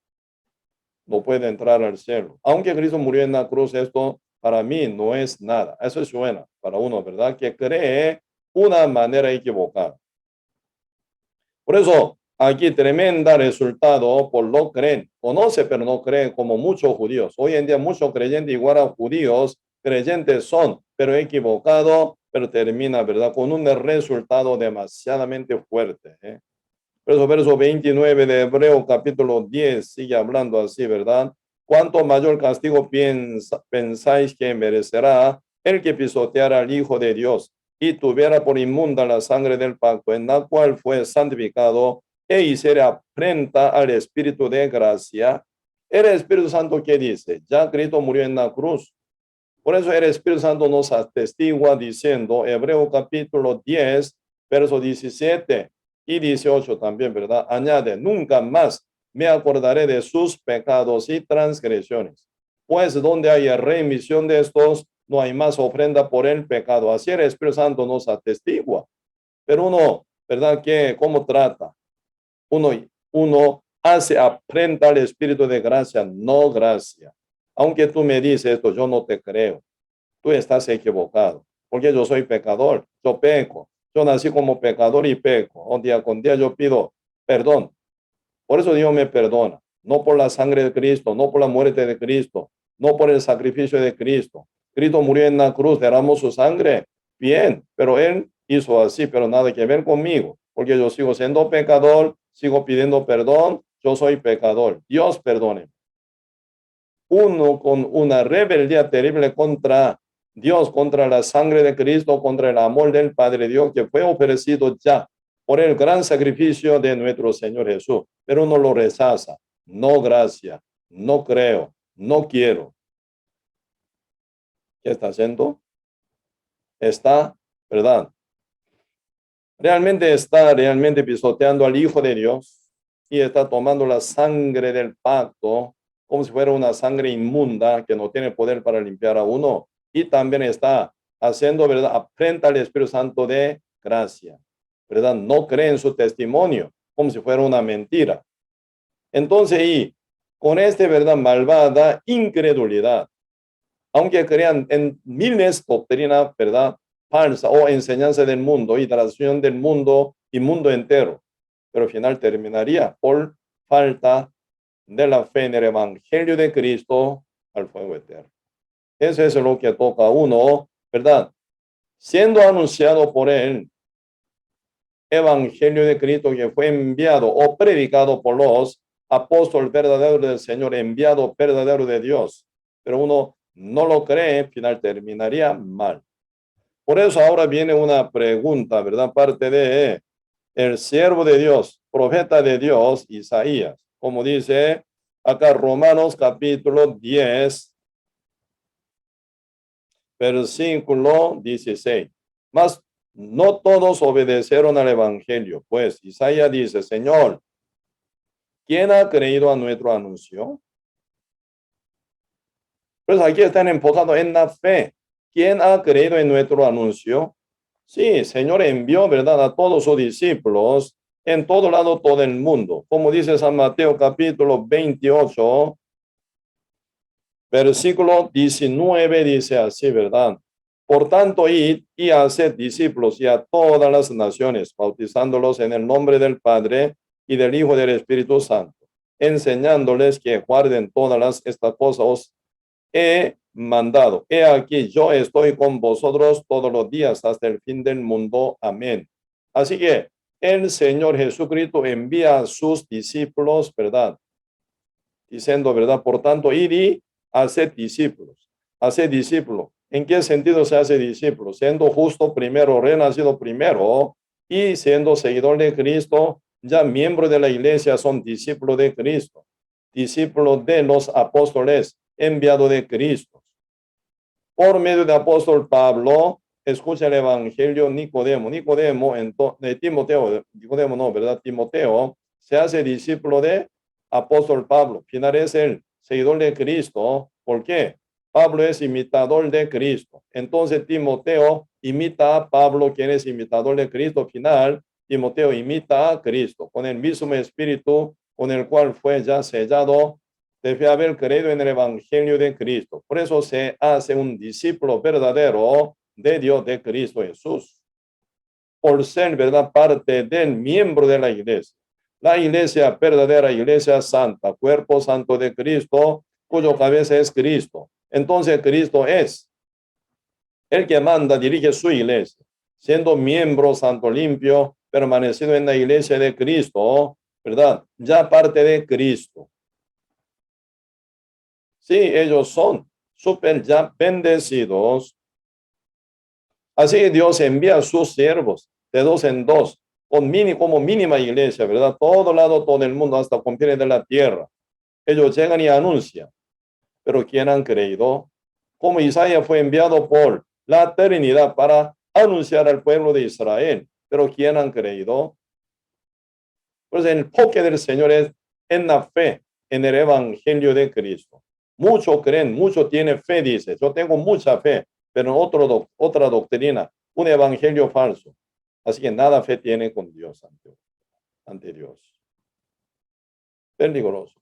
no puede entrar al cielo. Aunque Cristo murió en la cruz, esto para mí no es nada. Eso suena para uno, ¿verdad? Que cree una manera equivocada. Por eso, aquí tremenda resultado por lo creen. Conoce, pero no creen, como muchos judíos. Hoy en día muchos creyentes igual a judíos, creyentes son, pero equivocados, pero termina, ¿verdad? Con un resultado demasiadamente fuerte. Por eso, verso 29 de Hebreo, capítulo 10, sigue hablando así, ¿verdad? ¿Cuánto mayor castigo pensáis que merecerá el que pisoteara al Hijo de Dios y tuviera por inmunda la sangre del pacto en la cual fue santificado e hiciera afrenta al Espíritu de gracia? El Espíritu Santo, ¿qué dice? Ya Cristo murió en la cruz. Por eso el Espíritu Santo nos atestigua diciendo, Hebreo capítulo 10, verso 17 y 18 también, ¿verdad? Añade, nunca más me acordaré de sus pecados y transgresiones, pues donde haya remisión de estos, no hay más ofrenda por el pecado. Así el Espíritu Santo nos atestigua. Pero uno, ¿verdad? ¿Qué? ¿Cómo trata? Uno hace afrenta al Espíritu de gracia, no gracia. Aunque tú me dices esto, yo no te creo. Tú estás equivocado, porque yo soy pecador, yo peco. Yo nací como pecador y peco. Un día con día yo pido perdón. Por eso Dios me perdona. No por la sangre de Cristo, no por la muerte de Cristo, no por el sacrificio de Cristo. Cristo murió en la cruz, derramó su sangre. Bien, pero Él hizo así, pero nada que ver conmigo, porque yo sigo siendo pecador, sigo pidiendo perdón, yo soy pecador. Dios perdone. Uno con una rebeldía terrible contra Dios, contra la sangre de Cristo, contra el amor del Padre Dios que fue ofrecido ya por el gran sacrificio de nuestro Señor Jesús. Pero uno lo rechaza. No, gracias. No creo. No quiero. ¿Qué está haciendo? Está, ¿verdad? Realmente pisoteando al Hijo de Dios y está tomando la sangre del pacto como si fuera una sangre inmunda que no tiene poder para limpiar a uno. Y también está haciendo, ¿verdad?, frente al Espíritu Santo de gracia, ¿verdad? No cree en su testimonio como si fuera una mentira. Entonces, y con ¿verdad?, malvada incredulidad, aunque crean en miles de doctrinas, ¿verdad?, falsa o enseñanza del mundo y tradición del mundo y mundo entero, pero al final terminaría por falta de la fe en el Evangelio de Cristo al fuego eterno. Eso es lo que toca a uno, ¿verdad? Siendo anunciado por él, Evangelio de Cristo que fue enviado o predicado por los apóstoles verdaderos del Señor, enviado verdadero de Dios, pero uno no lo cree, al final terminaría mal. Por eso ahora viene una pregunta, ¿verdad? Parte de el siervo de Dios, profeta de Dios, Isaías, como dice acá Romanos capítulo 10, versículo 16. Mas no todos obedecieron al evangelio, pues Isaías dice, Señor, ¿quién ha creído a nuestro anuncio? Pues aquí están enfocados en la fe. ¿Quién ha creído en nuestro anuncio? Sí, Señor envió, ¿verdad?, a todos sus discípulos en todo lado, todo el mundo. Como dice San Mateo capítulo 28, versículo 19, dice así, ¿verdad? Por tanto, id y haced discípulos y a todas las naciones, bautizándolos en el nombre del Padre y del Hijo y del Espíritu Santo, enseñándoles que guarden todas estas cosas os he mandado. He aquí, yo estoy con vosotros todos los días hasta el fin del mundo. Amén. Así que el Señor Jesucristo envía a sus discípulos, ¿verdad?, diciendo, ¿verdad? Por tanto, ir y hacer discípulos. Hacer discípulos. ¿En qué sentido se hace discípulo? Siendo justo primero, renacido primero, y siendo seguidor de Cristo, ya miembro de la iglesia, son discípulos de Cristo, discípulos de los apóstoles, enviados de Cristo. Por medio de apóstol Pablo, escucha el evangelio Nicodemo, de Timoteo, Nicodemo no, ¿verdad? Timoteo se hace discípulo de apóstol Pablo. Final es el seguidor de Cristo. ¿Por qué? Pablo es imitador de Cristo. Entonces Timoteo imita a Pablo, quien es imitador de Cristo. Final, Timoteo imita a Cristo con el mismo espíritu con el cual fue ya sellado. Debe haber creído en el evangelio de Cristo. Por eso se hace un discípulo verdadero de Dios, de Cristo Jesús. Por ser, ¿verdad?, parte del miembro de la iglesia. La iglesia verdadera, iglesia santa, cuerpo santo de Cristo, cuyo cabeza es Cristo. Entonces Cristo es el que manda, dirige su iglesia, siendo miembro santo limpio, permanecido en la iglesia de Cristo, ¿verdad? Ya parte de Cristo. Sí, ellos son súper ya bendecidos. Así que Dios envía a sus siervos de dos en dos, como mínima iglesia, ¿verdad? Todo lado, todo el mundo, hasta confines de la tierra. Ellos llegan y anuncian. Pero ¿quién han creído? Como Isaías fue enviado por la Trinidad para anunciar al pueblo de Israel. Pero ¿quién han creído? Pues el enfoque del Señor es en la fe, en el evangelio de Cristo. Muchos creen, muchos tienen fe, dice. Yo tengo mucha fe, pero otra doctrina, un evangelio falso. Así que nada fe tiene con Dios ante Dios. Peligroso.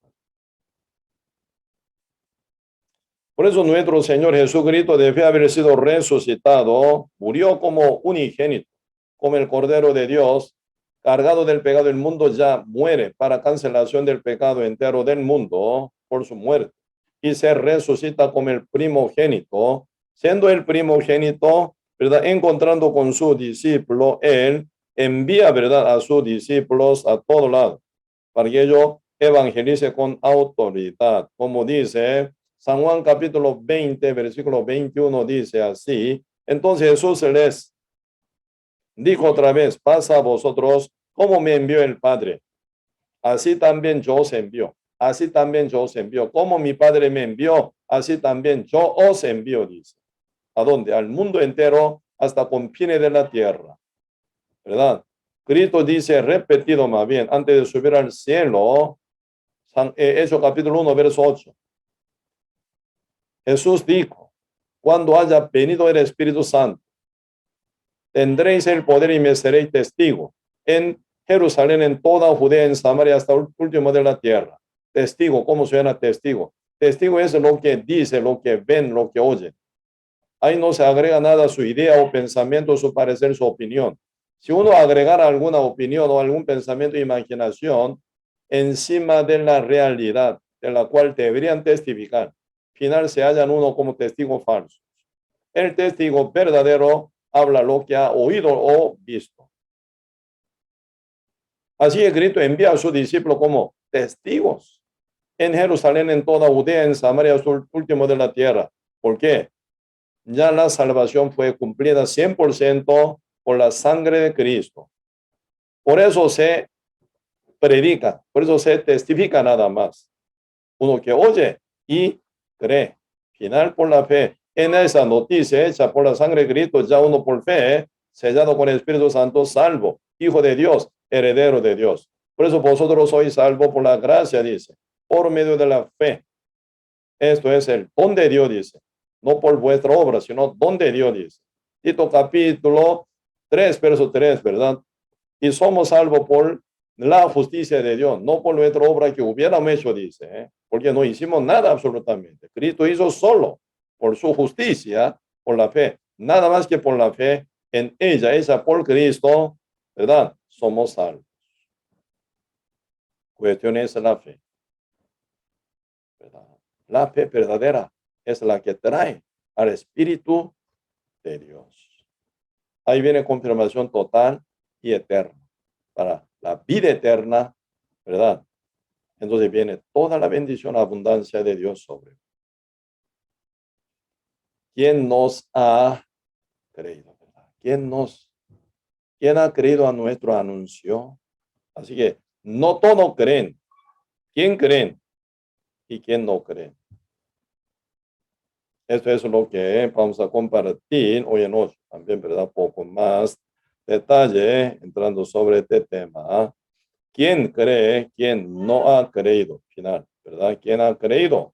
Por eso nuestro Señor Jesucristo debe haber sido resucitado, murió como unigénito, como el Cordero de Dios, cargado del pecado del mundo, ya muere para cancelación del pecado entero del mundo por su muerte, y se resucita como el primogénito, siendo el primogénito, ¿verdad? Encontrando con su discípulo, él envía, ¿verdad?, a sus discípulos a todo lado, para que ellos evangelice con autoridad, como dice San Juan capítulo 20, versículo 21, dice así. Entonces Jesús les dijo otra vez, pasa a vosotros como me envió el Padre. Así también yo os envío. Así también yo os envío. Como mi Padre me envió, así también yo os envío, dice. ¿A dónde? Al mundo entero, hasta confines de la tierra. ¿Verdad? Cristo dice, repetido más bien, antes de subir al cielo, Hechos capítulo 1, verso 8. Jesús dijo, cuando haya venido el Espíritu Santo, tendréis el poder y me seréis testigo en Jerusalén, en toda Judea, en Samaria, hasta el último de la tierra. Testigo, ¿cómo suena testigo? Testigo es lo que dice, lo que ven, lo que oyen. Ahí no se agrega nada a su idea o pensamiento, su parecer, su opinión. Si uno agregara alguna opinión o algún pensamiento e imaginación encima de la realidad de la cual deberían testificar, final se hallan uno como testigo falso. El testigo verdadero habla lo que ha oído o visto. Así que Cristo envía a sus discípulos como testigos en Jerusalén, en toda Judea, en Samaria, hasta el último de la tierra. ¿Por qué? Ya la salvación fue cumplida 100% por la sangre de Cristo. Por eso se predica, por eso se testifica nada más. Uno que oye y cree. Final por la fe. En esa noticia hecha por la sangre de Cristo, ya uno por fe, sellado con el Espíritu Santo, salvo, hijo de Dios, heredero de Dios. Por eso vosotros sois salvos por la gracia, dice, por medio de la fe. Esto es el don de Dios, dice. No por vuestra obra, sino don de Dios, dice. Tito capítulo 3, verso 3, ¿verdad? Y somos salvos por la justicia de Dios, no por nuestra obra que hubiéramos hecho, dice, porque no hicimos nada absolutamente. Cristo hizo solo por su justicia, por la fe, nada más que por la fe en ella, esa por Cristo, ¿verdad? Somos salvos. Cuestión es la fe, ¿verdad? La fe verdadera es la que trae al Espíritu de Dios. Ahí viene confirmación total y eterna para la vida eterna, ¿verdad? entonces viene toda la bendición, abundancia de Dios sobre. ¿Quién nos ha creído? ¿Verdad? ¿Quién ha creído a nuestro anuncio? Así que no todos creen. ¿Quién creen y quién no creen? Esto es lo que vamos a compartir hoy en noche. También, ¿verdad? Poco más detalle entrando sobre este tema. ¿Quién cree? ¿Quién no ha creído? Final, ¿verdad? ¿Quién ha creído?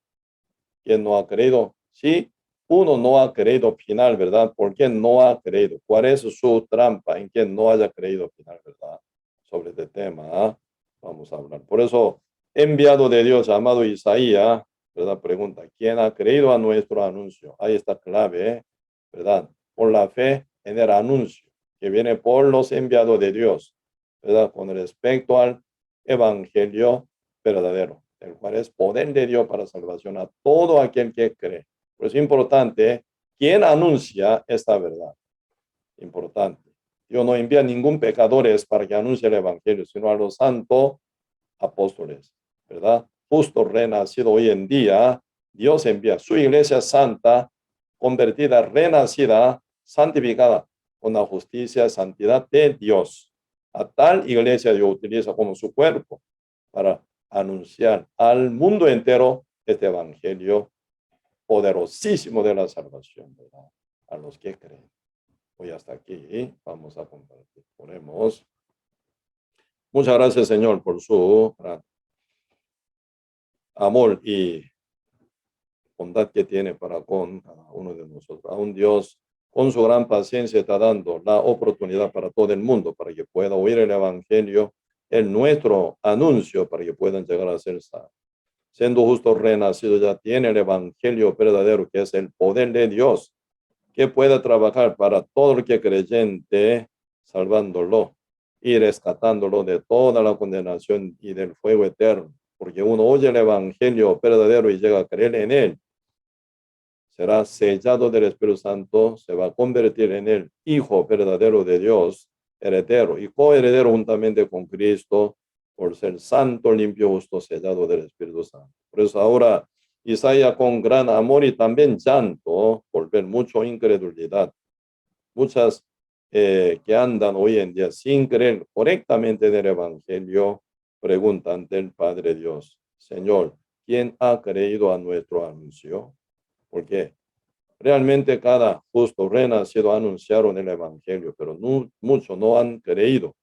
¿Quién no ha creído? Sí, uno no ha creído final, ¿verdad? ¿Por qué no ha creído? ¿Cuál es su trampa en quien no haya creído final, ¿verdad? Sobre este tema, vamos a hablar. Por eso, enviado de Dios, llamado Isaías, ¿verdad? Pregunta, ¿quién ha creído a nuestro anuncio? Ahí está clave, ¿verdad? Por la fe en el anuncio que viene por los enviados de Dios, ¿verdad? Con respecto al evangelio verdadero, el cual es poder de Dios para salvación a todo aquel que cree. Pues es importante, ¿quién anuncia esta verdad? Importante. Dios no envía ningún pecador para que anuncie el evangelio, sino a los santos apóstoles, ¿verdad? Justo renacido hoy en día, Dios envía su iglesia santa, convertida, renacida, santificada, con la justicia y santidad de Dios. A tal iglesia Dios utiliza como su cuerpo para anunciar al mundo entero este evangelio poderosísimo de la salvación, ¿verdad? A los que creen. Hoy hasta aquí vamos a compartir. Ponemos. Muchas gracias, Señor, por su amor y bondad que tiene para con cada uno de nosotros. A un Dios con su gran paciencia está dando la oportunidad para todo el mundo, para que pueda oír el evangelio, el nuestro anuncio, para que puedan llegar a ser salvos. Siendo justo renacido, ya tiene el evangelio verdadero, que es el poder de Dios, que pueda trabajar para todo el que creyente, salvándolo y rescatándolo de toda la condenación y del fuego eterno. Porque uno oye el evangelio verdadero y llega a creer en él, será sellado del Espíritu Santo, se va a convertir en el Hijo verdadero de Dios, heredero y coheredero juntamente con Cristo, por ser santo, limpio, justo, sellado del Espíritu Santo. Por eso ahora Isaías, con gran amor y también llanto, por ver mucha incredulidad, muchas que andan hoy en día sin creer correctamente del Evangelio, preguntan del Padre Dios: Señor, ¿quién ha creído a nuestro anuncio? Porque realmente cada justo renacido anunciaron el Evangelio, pero muchos no han creído.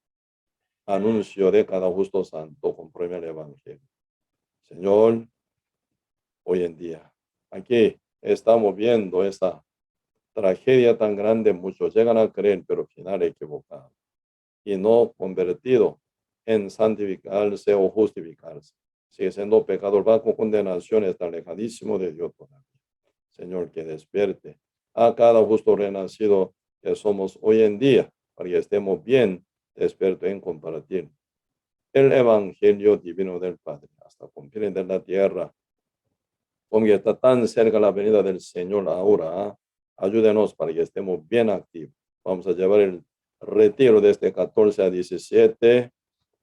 Anuncio de cada justo santo conforme al Evangelio. Señor, hoy en día, aquí estamos viendo esta tragedia tan grande. Muchos llegan a creer, pero al final equivocado y no convertido en santificarse o justificarse. Sigue siendo pecador, va con condenación, está alejadísimo de Dios todavía. Señor, que despierte a cada justo renacido que somos hoy en día, para que estemos bien despiertos en compartir el evangelio divino del Padre hasta cumplir de la tierra. Como que está tan cerca la venida del Señor ahora, ayúdenos para que estemos bien activos. Vamos a llevar el retiro de este 14 a 17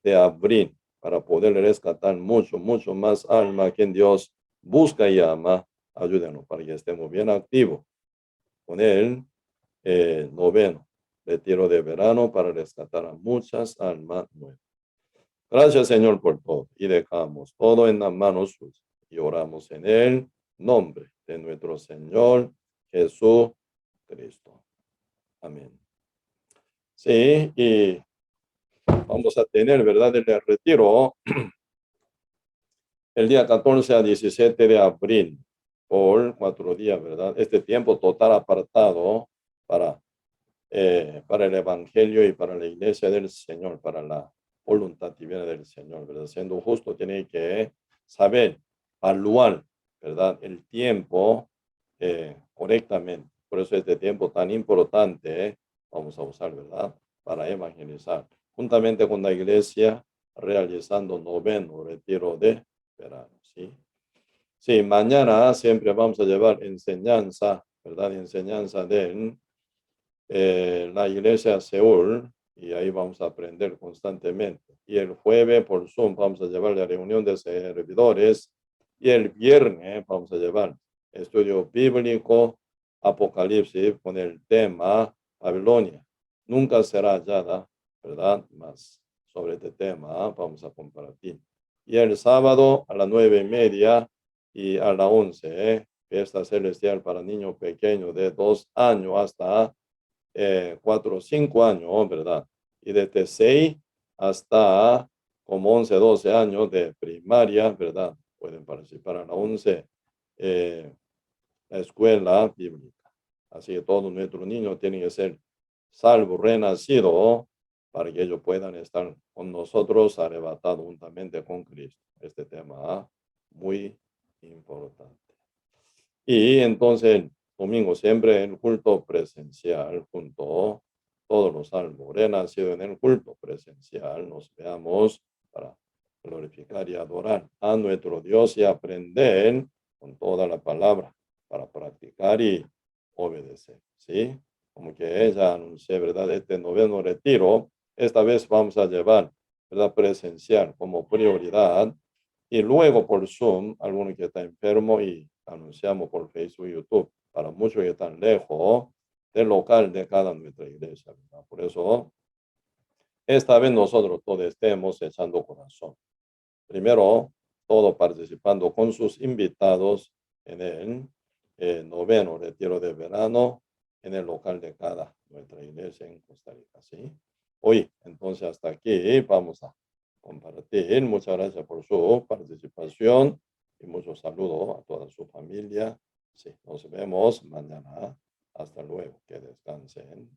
de abril para poder rescatar mucho más alma que Dios busca y ama. Ayúdenos para que estemos bien activos con el noveno retiro de verano para rescatar a muchas almas nuevas. Gracias, Señor, por todo, y dejamos todo en las manos suyas y oramos en el nombre de nuestro Señor Jesucristo. Amén. Sí, y vamos a tener, ¿verdad?, el retiro el día 14 a 17 de abril, por 4 días, ¿verdad? Este tiempo total apartado para el Evangelio y para la iglesia del Señor, para la voluntad divina del Señor, ¿verdad? Siendo justo, tiene que saber evaluar, ¿verdad?, el tiempo correctamente. Por eso este tiempo tan importante vamos a usar, ¿verdad?, para evangelizar, juntamente con la iglesia, realizando noveno retiro de verano, ¿sí? Sí, mañana siempre vamos a llevar enseñanza, ¿verdad? Enseñanza de la iglesia Seúl y ahí vamos a aprender constantemente. Y el jueves por Zoom vamos a llevar la reunión de servidores y el viernes vamos a llevar estudio bíblico, Apocalipsis con el tema Babilonia. Nunca será hallada, ¿verdad? Más sobre este tema vamos a compartir. Y el sábado a las 9:30 y a las 11, fiesta celestial para niños pequeños de 2 años hasta 4 o 5 años, ¿verdad? Y desde 6 hasta como 11, 12 años de primaria, ¿verdad? Pueden participar a la 11, la escuela bíblica. Así que todos nuestros niños tienen que ser salvos, renacidos, para que ellos puedan estar con nosotros arrebatados juntamente con Cristo. Este tema muy importante. Y entonces, domingo siempre en culto presencial, junto todos los salvos renacidos en el culto presencial, nos veamos para glorificar y adorar a nuestro Dios y aprender con toda la palabra para practicar y obedecer, ¿sí? Como que ella anuncié, ¿verdad? Este noveno retiro, esta vez vamos a llevar, ¿verdad? Presencial como prioridad y luego por Zoom, alguno que está enfermo y anunciamos por Facebook y YouTube para muchos que están lejos del local de cada nuestra iglesia, ¿verdad? Por eso, esta vez nosotros todos estemos echando corazón. Primero, todos participando con sus invitados en el noveno retiro de verano en el local de cada nuestra iglesia en Costa Rica, ¿sí? Hoy, entonces, hasta aquí vamos a compartir. Muchas gracias por su participación y muchos saludos a toda su familia. Sí, nos vemos mañana. Hasta luego. Que descansen.